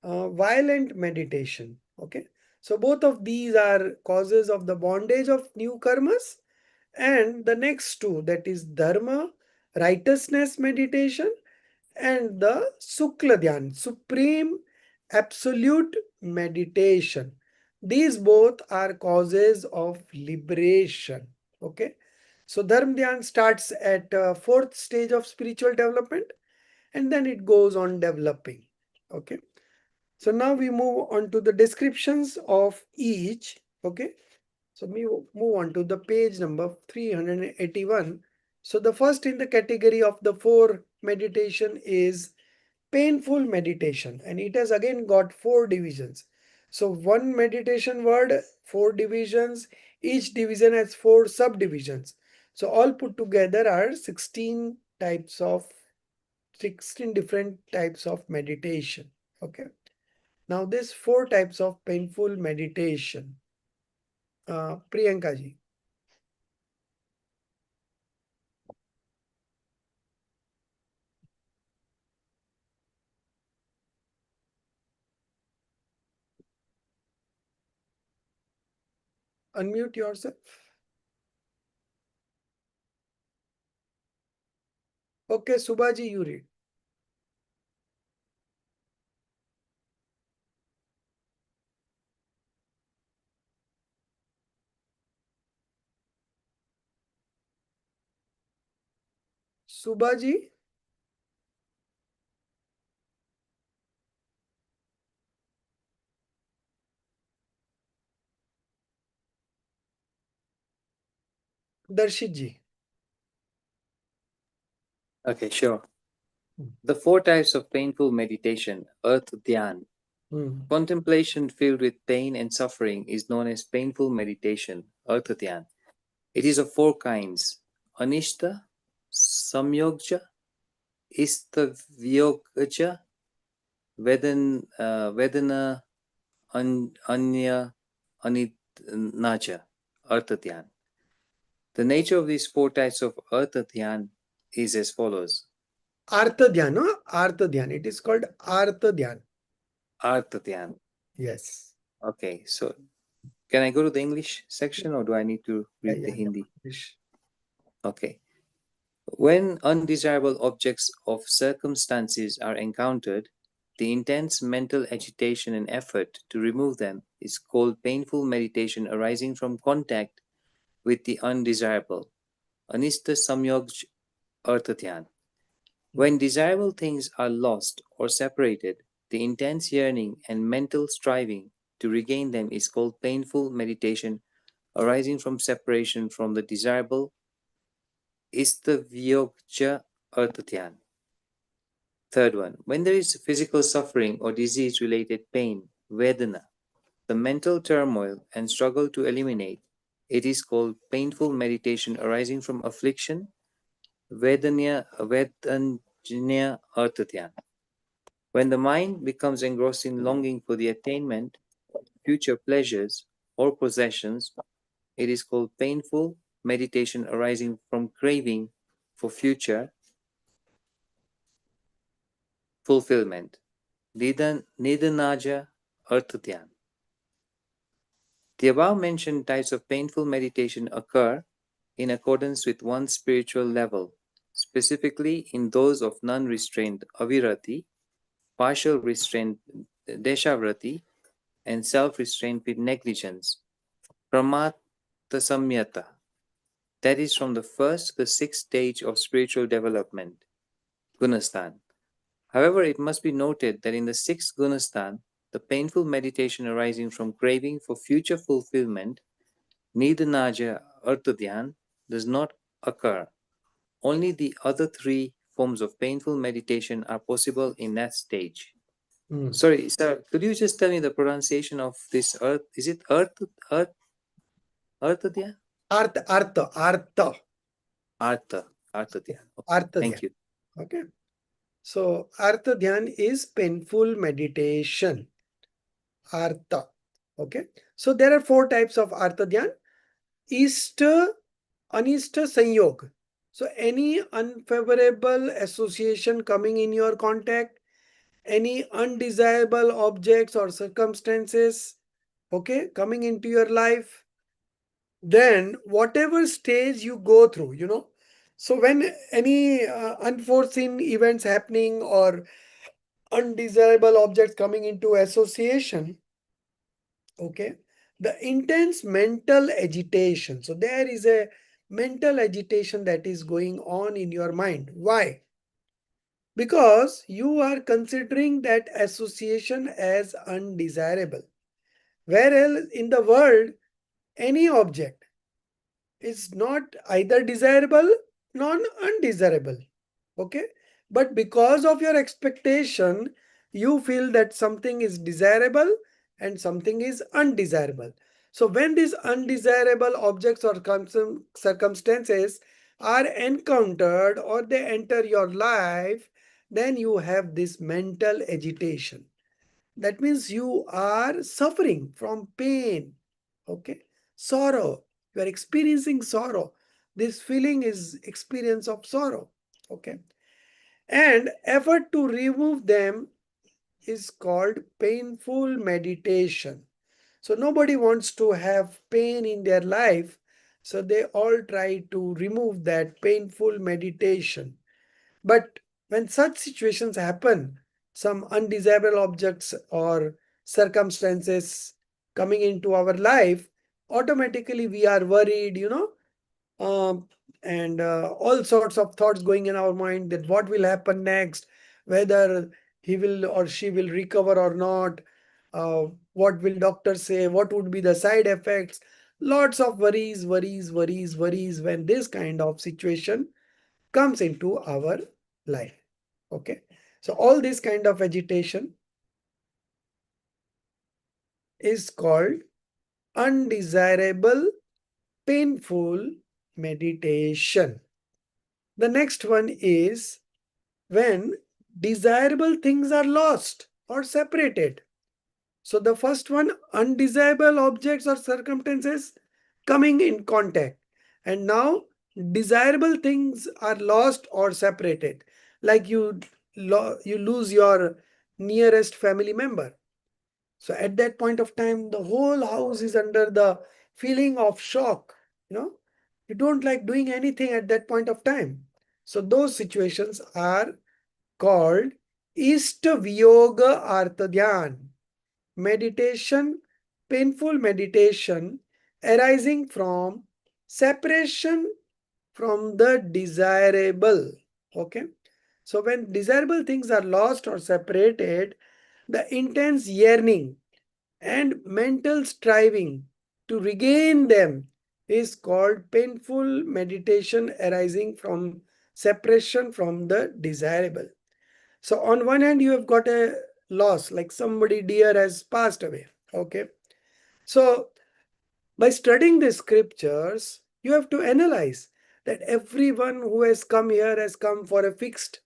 violent meditation. Okay. So both of these are causes of the bondage of new karmas. And the next two, that is dharma, righteousness meditation, and the Sukla Dhyan, supreme absolute meditation. These both are causes of liberation. Okay. So Dharma Dhyan starts at fourth stage of spiritual development, and then it goes on developing. Okay. So now we move on to the descriptions of each. Okay. So we move on to the page number 381. So the first in the category of the four meditation is painful meditation, and it has again got four divisions. So one meditation word, four divisions, each division has four subdivisions. So all put together are 16 different types of meditation. Okay. Now this four types of painful meditation. Priyanka ji. Unmute yourself. Okay, Subhaji, you read. Subhaji. Darshit ji. Okay, sure. The four types of painful meditation, Earth Dhyan. Contemplation filled with pain and suffering is known as painful meditation, Earth Dhyan. It is of four kinds, Anishta, Samyogja, Istavyogaja, Vedana, Anya, Anitnaja, Artha Dhyan. The nature of these four types of Artha Dhyan is as follows. Artha Dhyan, no? Artha Dhyan. It is called Artha Dhyan. Artha Dhyan. Yes. Okay, so can I go to the English section or do I need to read the Hindi? Okay. When undesirable objects of circumstances are encountered, the intense mental agitation and effort to remove them is called painful meditation arising from contact with the undesirable. Anista Samyog Artha Dhyan. When desirable things are lost or separated, the intense yearning and mental striving to regain them is called painful meditation arising from separation from the desirable. Istavyogja Artha Dhyan. Third one, when there is physical suffering or disease-related pain, Vedana, the mental turmoil and struggle to eliminate, it is called painful meditation arising from affliction, Vedanya Artha Dhyan. When the mind becomes engrossed in longing for the attainment, future pleasures, or possessions, it is called painful meditation arising from craving for future fulfillment. Nidanaja Arthadhyan. The above mentioned types of painful meditation occur in accordance with one's spiritual level, specifically in those of non-restrained avirati, partial restraint deshavrati, and self-restraint with negligence, pramata samyata, that is from the first to the sixth stage of spiritual development, gunastan. However, it must be noted that in the sixth gunastan, the painful meditation arising from craving for future fulfillment, nidanaja artadhyan, does not occur. Only the other three forms of painful meditation are possible in that stage. Sorry, sir, could you just tell me the pronunciation of this earth? Is it Artadhyan? Artha. Artadhyan. Okay. Thank you. Okay. So Artha Dhyan is painful meditation. Artha. Okay. So there are 4 types of Artha Dhyan. Ishta, Anishta Sanyog. So any unfavorable association coming in your contact, any undesirable objects or circumstances, okay, coming into your life, then whatever stage you go through, so when any unforeseen events happening or undesirable objects coming into association, okay, the intense mental agitation, so there is a mental agitation that is going on in your mind. Why? Because you are considering that association as undesirable, whereas in the world any object is not either desirable nor undesirable, okay, but because of your expectation you feel that something is desirable and something is undesirable. So when these undesirable objects or circumstances are encountered or they enter your life, then you have this mental agitation. That means you are suffering from pain, okay, sorrow. You are experiencing sorrow. This feeling is experience of sorrow, okay, and effort to remove them is called painful meditation. So nobody wants to have pain in their life, so they all try to remove that painful meditation. But when such situations happen, some undesirable objects or circumstances coming into our life, automatically we are worried, um, and all sorts of thoughts going in our mind that what will happen next, whether he will or she will recover or not, what will doctor say, what would be the side effects, lots of worries when this kind of situation comes into our life. Okay, so all this kind of agitation is called undesirable painful meditation. The next one is when desirable things are lost or separated. So the first one, undesirable objects or circumstances coming in contact, and now desirable things are lost or separated, like you lose your nearest family member. So at that point of time the whole house is under the feeling of shock. You don't like doing anything at that point of time. So those situations are called Ishta Viyoga Artha Dhyan. Meditation, painful meditation arising from separation from the desirable. Okay. So when desirable things are lost or separated, the intense yearning and mental striving to regain them is called painful meditation arising from separation from the desirable. So on one hand, you have got a loss, like somebody dear has passed away. Okay. So by studying the scriptures, you have to analyze that everyone who has come here has come for a fixed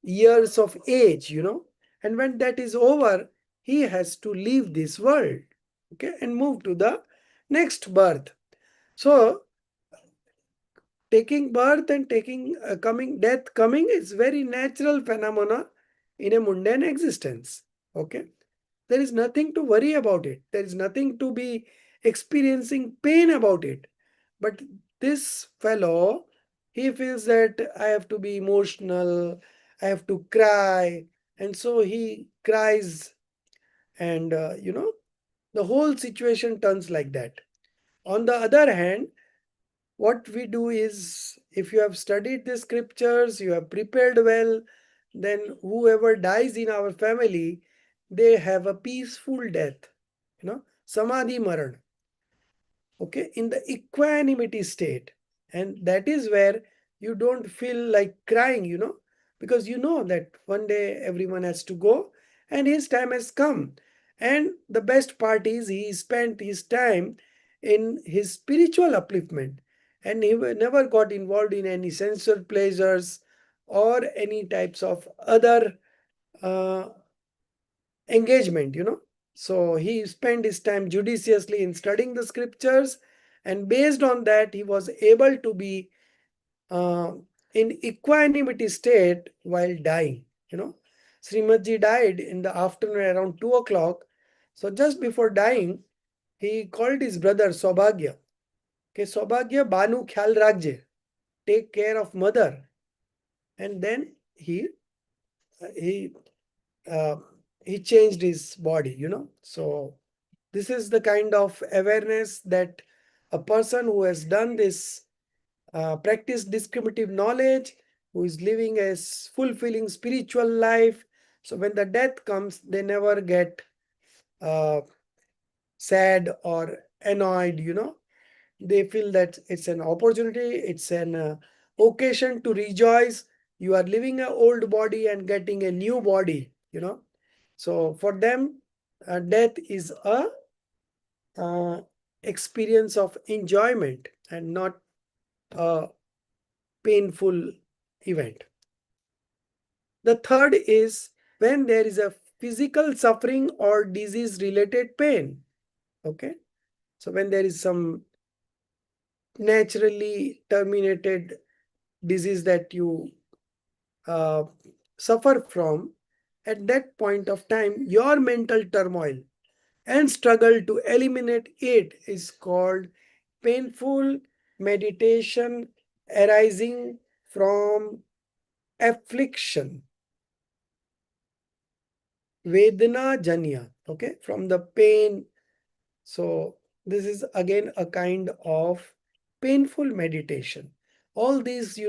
years of age, and when that is over, he has to leave this world, okay, and move to the next birth. So taking birth and taking death coming is very natural phenomena in a mundane existence. Okay. There is nothing to worry about it. There is nothing to be experiencing pain about it. But this fellow, he feels that I have to be emotional, I have to cry. And so he cries, and the whole situation turns like that. On the other hand, what we do is, if you have studied the scriptures, you have prepared well, then whoever dies in our family, they have a peaceful death, samadhi maran, okay, in the equanimity state. And that is where you don't feel like crying, because you know that one day everyone has to go and his time has come. And the best part is he spent his time in his spiritual upliftment, and he never got involved in any sensual pleasures or any types of other uh, engagement. So he spent his time judiciously in studying the scriptures, and based on that he was able to be uh, in equanimity state while dying. Srimadji died in the afternoon around 2 o'clock. So just before dying, he called his brother Saubhagya. Okay, Saubhagya, Banu Khyal Rakje, take care of mother. And then he uh, he changed his body. So this is the kind of awareness that a person who has done this, practice discriminative knowledge, who is living a fulfilling spiritual life, so when the death comes, they never get uh, sad or annoyed. They feel that it's an opportunity, it's an occasion to rejoice. You are living an old body and getting a new body. So for them, death is a uh, experience of enjoyment and not a painful event. The third is when there is a physical suffering or disease related pain. Okay. So when there is some naturally terminated disease that you uh, suffer from, at that point of time, your mental turmoil and struggle to eliminate it is called painful meditation arising from affliction, vedana janya, okay, from the pain. So this is again a kind of painful meditation. All these,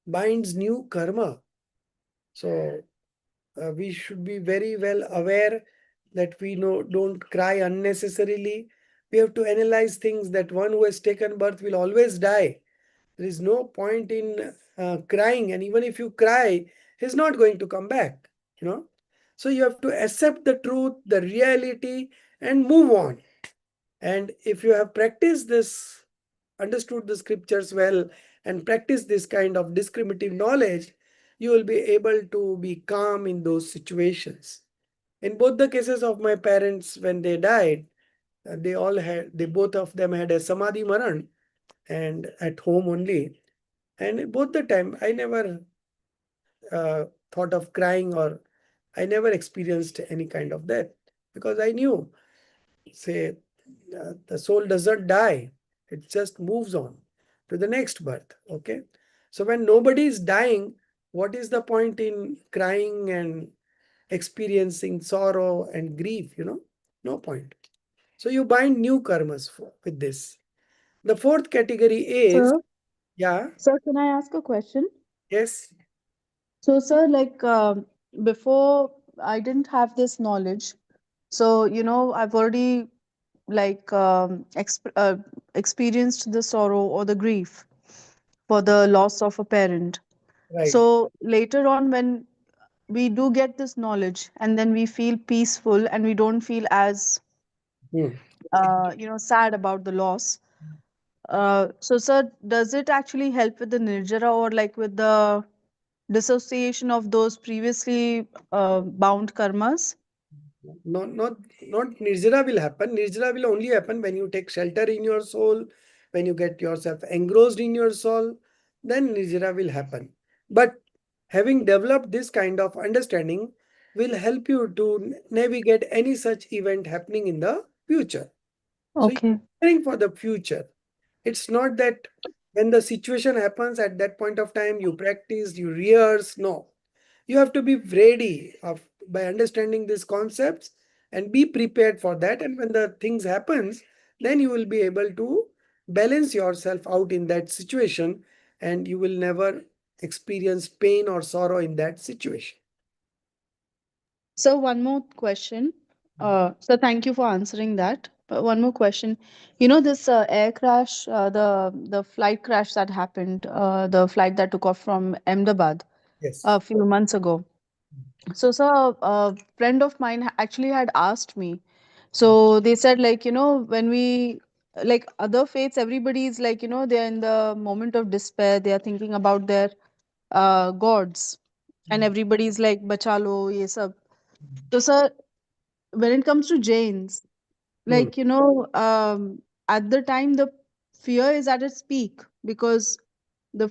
binds new karma. So we should be very well aware that we don't cry unnecessarily. We have to analyze things that one who has taken birth will always die. There is no point in crying, and even if you cry, he's not going to come back. So you have to accept the truth, the reality, and move on. And if you have practiced this, understood the scriptures well, and practiced this kind of discriminative knowledge, you will be able to be calm in those situations. In both the cases of my parents, when they died, they both of them had a samadhi maran, and at home only. And both the time, I never thought of crying, or I never experienced any kind of that, because I knew, say, the soul doesn't die, it just moves on to the next birth. Okay. So when nobody is dying, what is the point in crying and experiencing sorrow and grief? No point. So you bind new karmas with this. The fourth category is, Sir, yeah, sir, can I ask a question? yes, So, sir, like before, I didn't have this knowledge. So, I've already like experienced the sorrow or the grief for the loss of a parent. right. So later on, when we do get this knowledge, and then we feel peaceful and we don't feel as Hmm. sad about the loss. So, sir, does it actually help with the nirjara, or like with the dissociation of those previously bound karmas? Not nirjara will happen. Nirjara will only happen when you take shelter in your soul, when you get yourself engrossed in your soul, then nirjara will happen. But having developed this kind of understanding, will help you to navigate any such event happening in the future. So you're Okay. preparing for the future. It's not that when the situation happens at that point of time, you practice, you rehearse. No, you have to be ready by understanding these concepts and be prepared for that. And when the things happens, then you will be able to balance yourself out in that situation, and you will never experience pain or sorrow in that situation. So one more question. So thank you for answering that. But one more question. You know this air crash, the flight crash that happened, the flight that took off from Ahmedabad Yes. a few months ago. So a friend of mine actually had asked me. So they said, like, when we, like other faiths, everybody is like, they're in the moment of despair. They are thinking about their gods, and everybody's like, bachalo, ye sab. So, sir, when it comes to Jains, Hmm. like, at the time, the fear is at its peak because the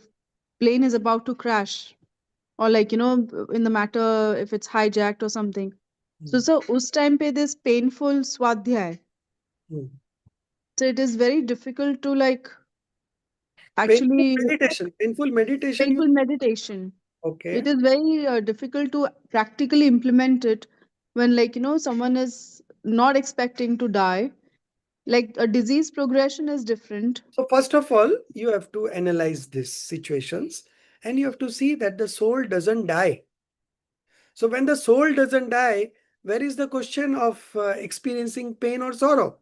plane is about to crash, or like, in the matter if it's hijacked or something. So, us time pe this painful swadhyay. Hmm. So it is very difficult to like Painful actually meditation. Painful meditation. painful meditation. Okay. It is very difficult to practically implement it when, like, someone is not expecting to die. Like a disease progression is different. So first of all, you have to analyze these situations, and you have to see that the soul doesn't die. So when the soul doesn't die, where is the question of experiencing pain or sorrow?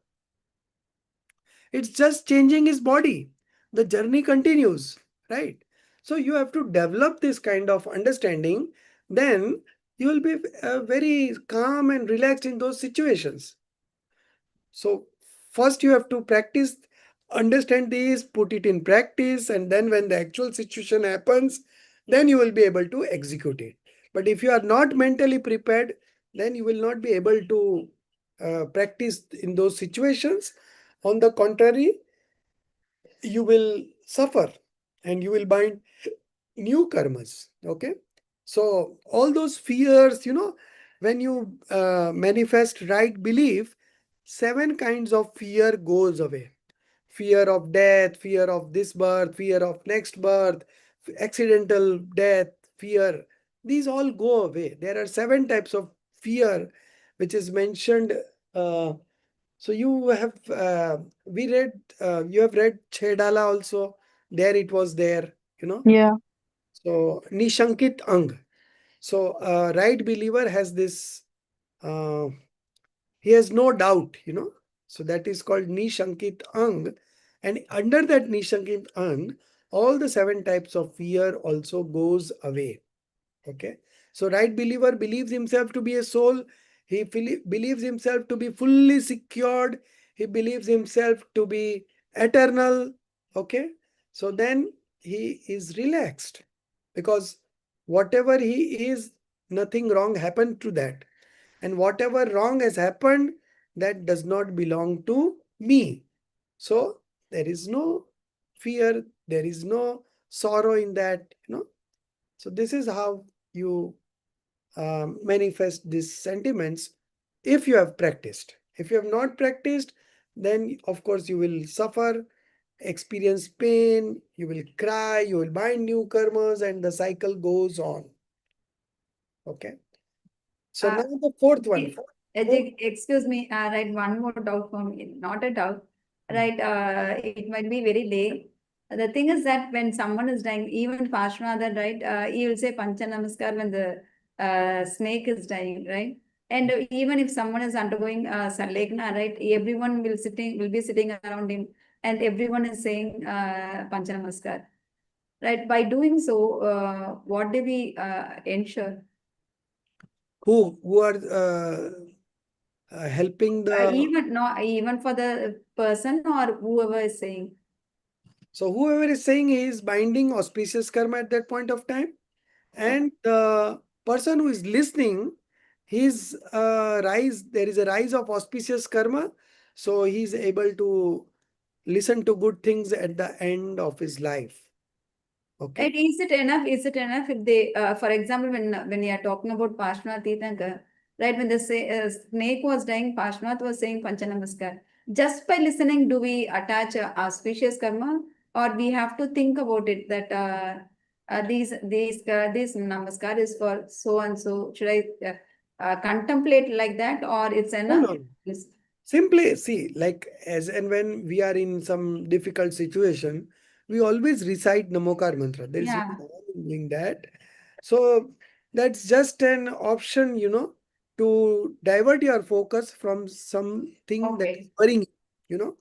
It's just changing his body. The journey continues, right? So you have to develop this kind of understanding. Then you will be very calm and relaxed in those situations. So first you have to practice, understand this, put it in practice, and then when the actual situation happens, then you will be able to execute it. But if you are not mentally prepared, then you will not be able to practice in those situations. On the contrary, you will suffer and you will bind new karmas. Okay. So all those fears, when you manifest right belief, 7 kinds of fear goes away. Fear of death, fear of this birth, fear of next birth, accidental death, fear. These all go away. There are 7 types of fear which is mentioned. Uh, so you have you have read Chedala also. There it was there, you know. Yeah. So Nishankit Ang. So right believer has this, uh, he has no doubt, So that is called Nishankit Ang. And under that Nishankit Ang, all the 7 types of fear also goes away. Okay. So right believer believes himself to be a soul. He believes himself to be fully secured. He believes himself to be eternal. Okay. So then he is relaxed because whatever he is, nothing wrong happened to that. And whatever wrong has happened, that does not belong to me. So there is no fear, there is no sorrow in that. So this is how you manifest these sentiments if you have practiced. If you have not practiced, then of course you will suffer, experience pain, you will cry, you will bind new karmas, and the cycle goes on. Okay. So now the fourth one. Excuse me, right, one more doubt for me, not a doubt, right, it might be very late. The thing is that when someone is dying, even Parshvanatha, right, he will say Pancha Namaskar when the snake is dying, right? And even if someone is undergoing Sanlekhna, right, everyone will be sitting around him, and everyone is saying Pancha Namaskar, right? By doing so, what do we ensure? Who are helping the. Even for the person or whoever is saying. So whoever is saying he is binding auspicious karma at that point of time, and the person who is listening, his rise, there is a rise of auspicious karma, so he is able to listen to good things at the end of his life. Okay. And is it enough? Is it enough if they, for example, when you are talking about Pashnath Tirthankar, right? When the snake was dying, Pashnath was saying Panchanamaskar. Just by listening, do we attach auspicious karma, or we have to think about it that this namaskar is for so and so? Should I contemplate like that, or it's No, enough? no. Simply see, like as and when we are in some difficult situation, we always recite Namokar mantra. There is no Yeah. harm in doing that. So that's just an option, to divert your focus from something that is Okay. worrying, you know.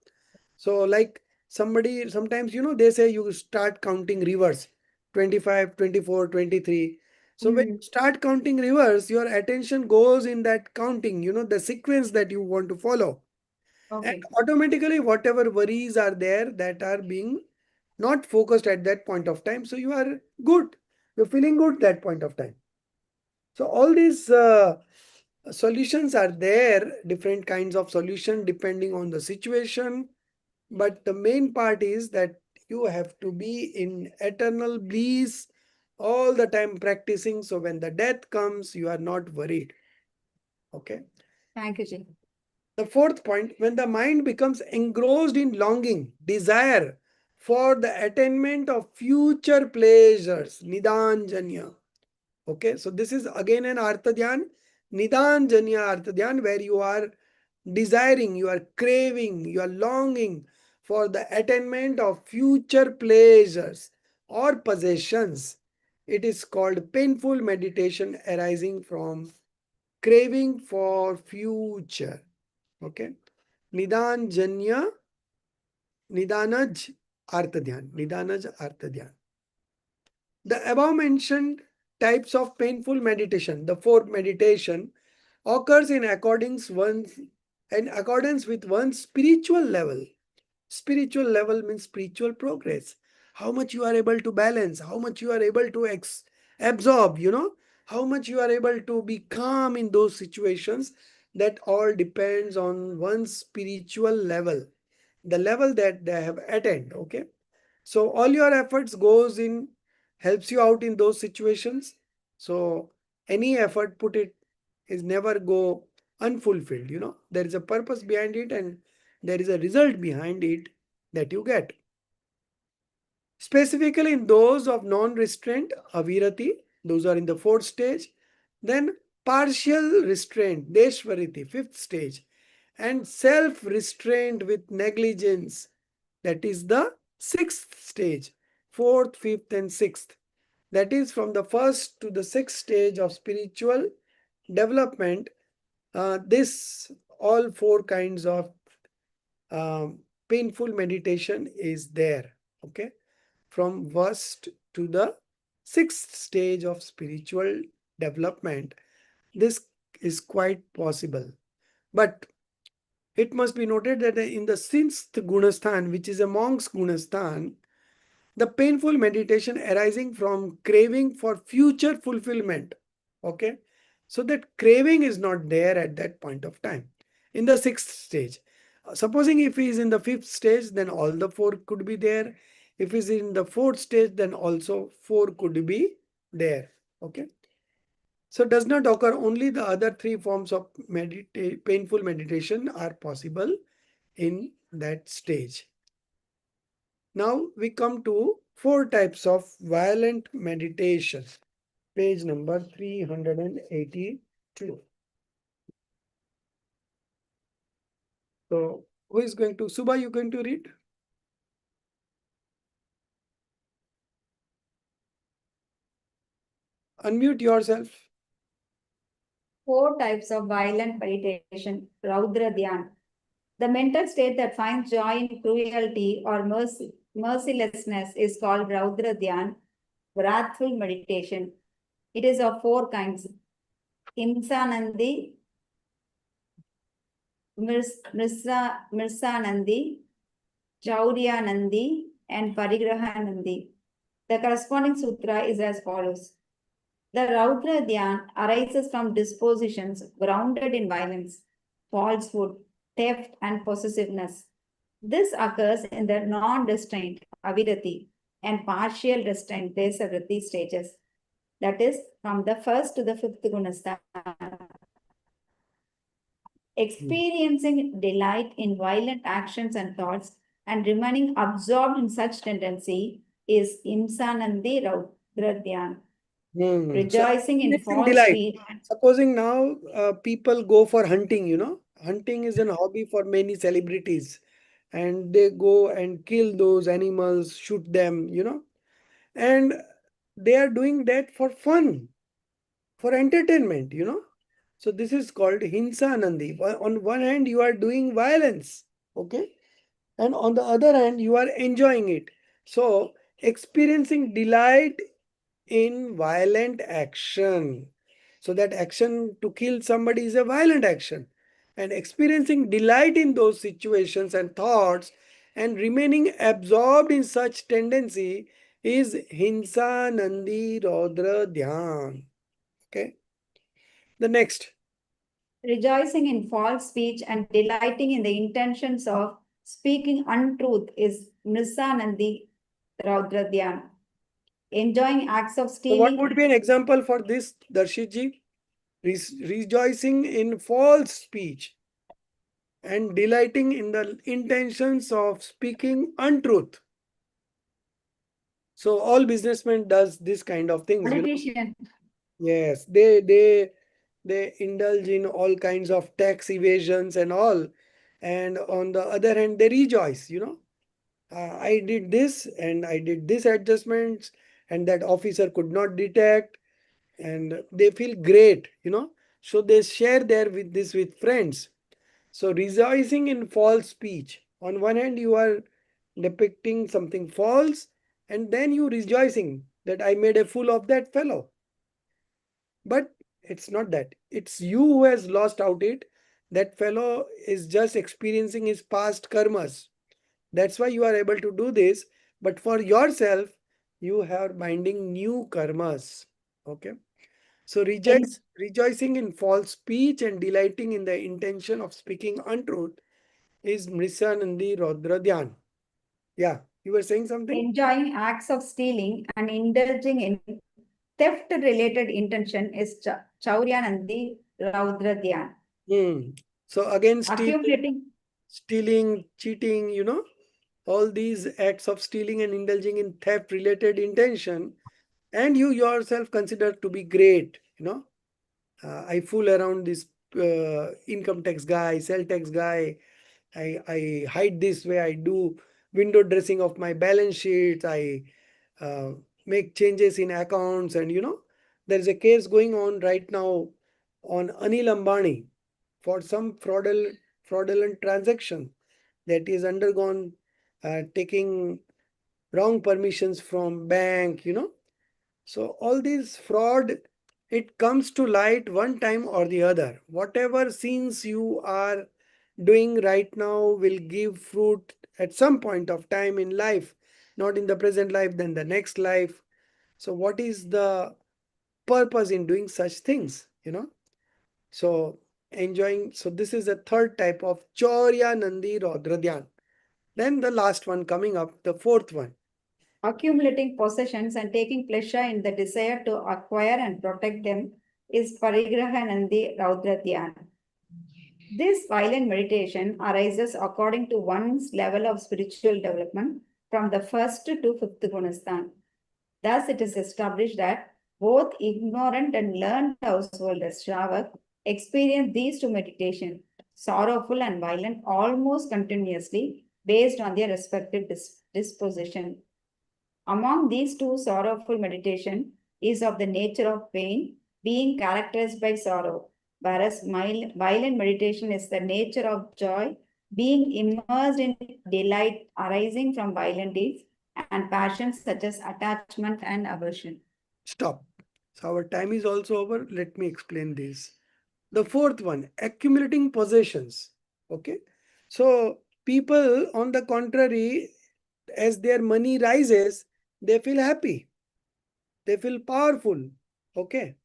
So like somebody, sometimes, they say you start counting reverse, 25, 24, 23. So when you start counting reverse, your attention goes in that counting, the sequence that you want to follow. And Okay. automatically, whatever worries are there that are being not focused at that point of time. So you are good. You're feeling good that point of time. So all these solutions are there, different kinds of solution depending on the situation. But the main part is that you have to be in eternal bliss all the time practicing. So when the death comes, you are not worried. Okay. Thank you, Jay. The fourth point, when the mind becomes engrossed in longing, desire for the attainment of future pleasures, nidanjanya. Okay, so this is again an Artha Dhyan, nidanjanya Artha Dhyan, where you are desiring, you are craving, you are longing for the attainment of future pleasures or possessions. It is called painful meditation arising from craving for future. Okay. Nidanjanya, Nidanaj Artha Dhyan. Nidanaj Artha Dhyan. The above mentioned types of painful meditation, the fourth meditation, occurs in accordance with one's spiritual level. Spiritual level means spiritual progress. How much you are able to balance, how much you are able to absorb, how much you are able to be calm in those situations. That all depends on one's spiritual level, the level that they have attained. Okay. So all your efforts goes in, helps you out in those situations. So any effort put it is never go unfulfilled. There is a purpose behind it and there is a result behind it that you get. Specifically in those of non-restraint, avirati, those are in the fourth stage. Then partial restraint, deshvariti, fifth stage. And self-restraint with negligence, that is the sixth stage, fourth, fifth, and sixth. That is from the first to the sixth stage of spiritual development. This all four kinds of painful meditation is there. Okay, from first to the sixth stage of spiritual development, this is quite possible. But it must be noted that in the sixth gunasthan, which is a monk's gunasthan, the painful meditation arising from craving for future fulfillment. Okay, so that craving is not there at that point of time in the sixth stage. Supposing if he is in the fifth stage, then all the four could be there. If he is in the fourth stage, then also four could be there. Okay, so does not occur. Only the other three forms of painful meditation are possible in that stage. Now we come to four types of violent meditation. Page number 382. So who is going to, Subha, you going to read? Unmute yourself. 4 types of violent meditation, Raudra Dhyan. The mental state that finds joy in cruelty or mercilessness is called Raudra Dhyan, wrathful meditation. It is of 4 kinds: Himsanandi, Mirsanandi, Chauryanandi, and Parigrahanandi. The corresponding sutra is as follows. The Raudra Dhyan arises from dispositions grounded in violence, falsehood, theft, and possessiveness. This occurs in the non-restraint, avirati, and partial restraint. These are the 3 stages. That is from the first to the 5th gunasthan. Experiencing delight in violent actions and thoughts and remaining absorbed in such tendency is Imsanandi Raudradhyan. So Rejoicing in experiencing false delight. speed. Supposing now people go for hunting, hunting is an hobby for many celebrities, and they go and kill those animals, shoot them, and they are doing that for fun, for entertainment. So this is called Hinsa Nandi. On one hand, you are doing violence, okay, and on the other hand, you are enjoying it. So experiencing delight in violent action. So that action to kill somebody is a violent action. And experiencing delight in those situations and thoughts and remaining absorbed in such tendency is Hinsa Nandi Rodra Dhyan. Okay. The next. Rejoicing in false speech and delighting in the intentions of speaking untruth is Nrisanandi Raudradhyan. Enjoying acts of So what stealing. would be an example for this, Darshitji? Rejoicing in false speech and delighting in the intentions of speaking untruth. So all businessmen does this kind of things. Politician. Yes, they indulge in all kinds of tax evasions and all, and on the other hand, they rejoice. I did this and I did this adjustments, and that officer could not detect, and they feel great. So they share their with this with friends. So rejoicing in false speech. On one hand, you are depicting something false, and then you rejoicing that I made a fool of that fellow. But it's not that. It's you who has lost out it. That fellow is just experiencing his past karmas. That's why you are able to do this. But for yourself, you are binding new karmas. Okay. So rejoicing in false speech and delighting in the intention of speaking untruth is Mrisanandi Rodra Dhyan. Yeah, you were saying something? Enjoying acts of stealing and indulging in theft-related intention is Chauryanandi Raudradhyan. So again, Accumulating. stealing, cheating, all these acts of stealing and indulging in theft-related intention, and you yourself consider to be great. I fool around this income tax guy, sell tax guy. I hide this way. I do window dressing of my balance sheets. I uh, make changes in accounts, and there is a case going on right now on Anil Ambani for some fraudulent transaction that is undergone, taking wrong permissions from bank. So all these fraud, it comes to light one time or the other. Whatever sins you are doing right now will give fruit at some point of time in life, not in the present life, then the next life. So what is the purpose in doing such things? So enjoying. So this is the third type of Chaurya Nandi Rodradhyan. Then the last one coming up, the fourth one. Accumulating possessions and taking pleasure in the desire to acquire and protect them is Parigrahanandi Raudradhyan. This violent meditation arises according to one's level of spiritual development from the first to 5th gunasthan. Thus, it is established that both ignorant and learned householders, Shravak, experience these two meditations, sorrowful and violent, almost continuously based on their respective disposition. Among these two, sorrowful meditation is of the nature of pain, being characterized by sorrow, whereas violent meditation is the nature of joy, being immersed in delight arising from violent deeds and passions such as attachment and aversion. Stop. So our time is also over. Let me explain this. The fourth one, accumulating possessions. Okay. So people, on the contrary, as their money rises, they feel happy. They feel powerful. Okay.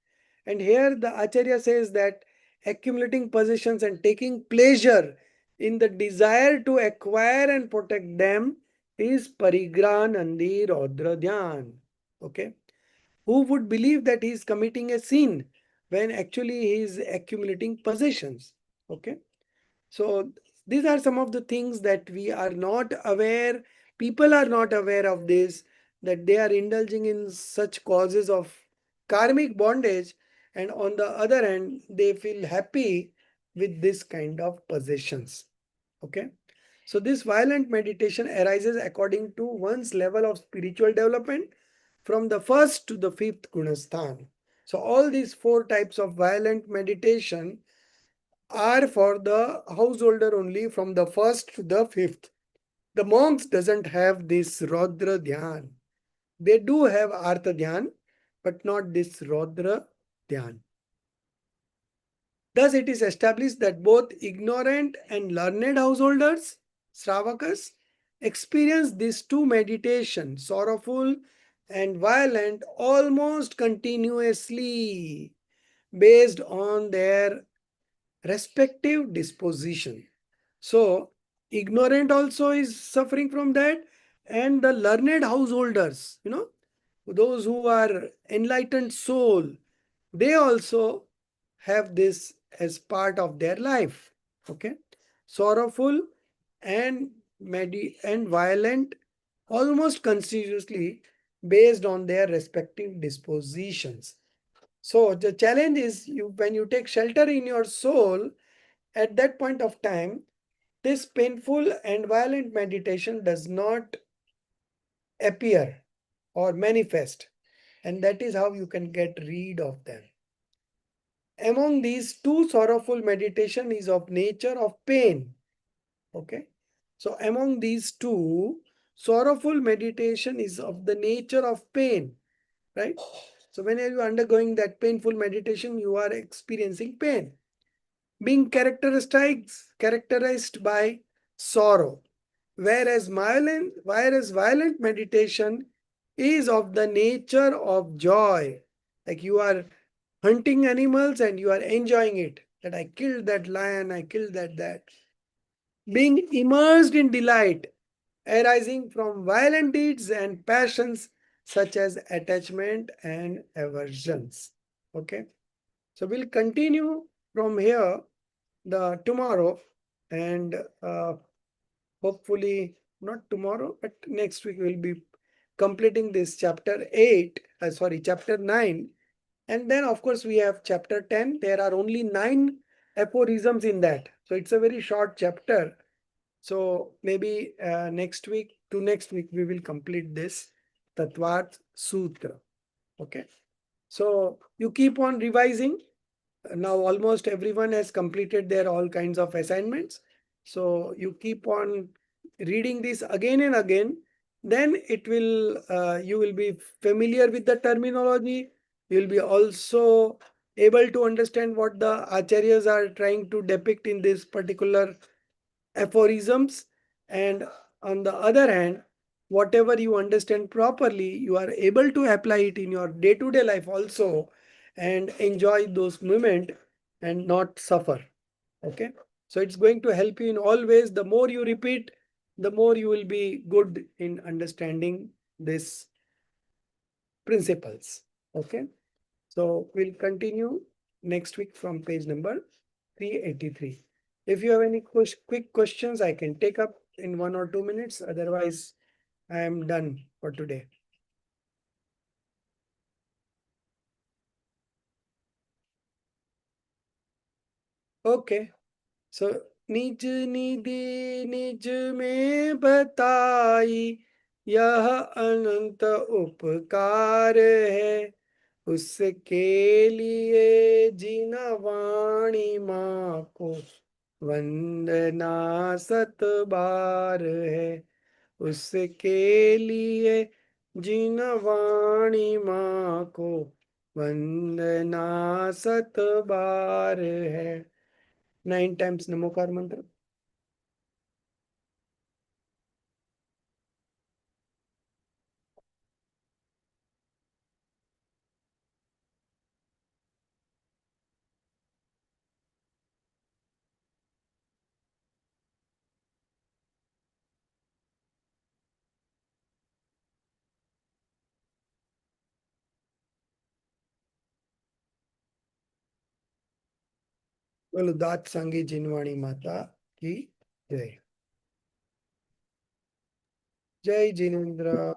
And here the Acharya says that accumulating possessions and taking pleasure in the desire to acquire and protect them is Parigranandi Rodra Dhyan. Okay. Who would believe that he is committing a sin when actually he is accumulating possessions? Okay. So these are some of the things that we are not aware. People are not aware of this, that they are indulging in such causes of karmic bondage, and on the other hand, they feel happy with this kind of possessions. Okay. So this violent meditation arises according to one's level of spiritual development from the first to the fifth gunasthan. So all these four types of violent meditation are for the householder only from the first to the fifth. The monks doesn't have this Rodra Dhyan. They do have Artha Dhyan, but not this Rodra Dhyan. Thus, it is established that both ignorant and learned householders, Sravakas, experience these two meditation, sorrowful and violent, almost continuously based on their respective disposition. So, ignorant also is suffering from that, and the learned householders, those who are enlightened soul, they also have this as part of their life. Okay, sorrowful and and violent, almost continuously based on their respective dispositions. So the challenge is, when you take shelter in your soul, at that point of time, this painful and violent meditation does not appear or manifest, and that is how you can get rid of them. Among these two, sorrowful meditation is of nature of pain. Okay. So among these two, sorrowful meditation is of the nature of pain, right? So when you are undergoing that painful meditation, you are experiencing pain, being characterized by sorrow. Whereas violent meditation is of the nature of joy. Like you are hunting animals and you are enjoying it. That I killed that lion, I killed that. Being immersed in delight arising from violent deeds and passions such as attachment and aversions. Okay. So we'll continue from here the tomorrow, and hopefully not tomorrow, but next week we'll be completing this chapter 8, chapter 9. And then of course we have chapter 10. There are only 9 aphorisms in that. So it's a very short chapter. So maybe next week we will complete this Tattvat Sutra. Okay. So you keep on revising. Now almost everyone has completed their all kinds of assignments. So you keep on reading this again and again. Then it will you will be familiar with the terminology. You will be also able to understand what the acharyas are trying to depict in this particular aphorisms. And on the other hand, whatever you understand properly, you are able to apply it in your day-to-day life also, and enjoy those moments and not suffer. Okay. So it's going to help you in all ways. The more you repeat, the more you will be good in understanding these principles. Okay. So we'll continue next week from page number 383. If you have any quick questions, I can take up in 1 or 2 minutes. Otherwise, I am done for today. Okay. So, निज निधि निज में बताई, यह अनंत उपकार है, उसके लिए जिन वाणी माँ को वंदना सत बार है, उसके लिए जिन वाणी माँ को वंदना सत बार है. 9 times Namokar mantra. बोलो दात सांगी जिनवाणी माता की जय। जय जिनेन्द्र।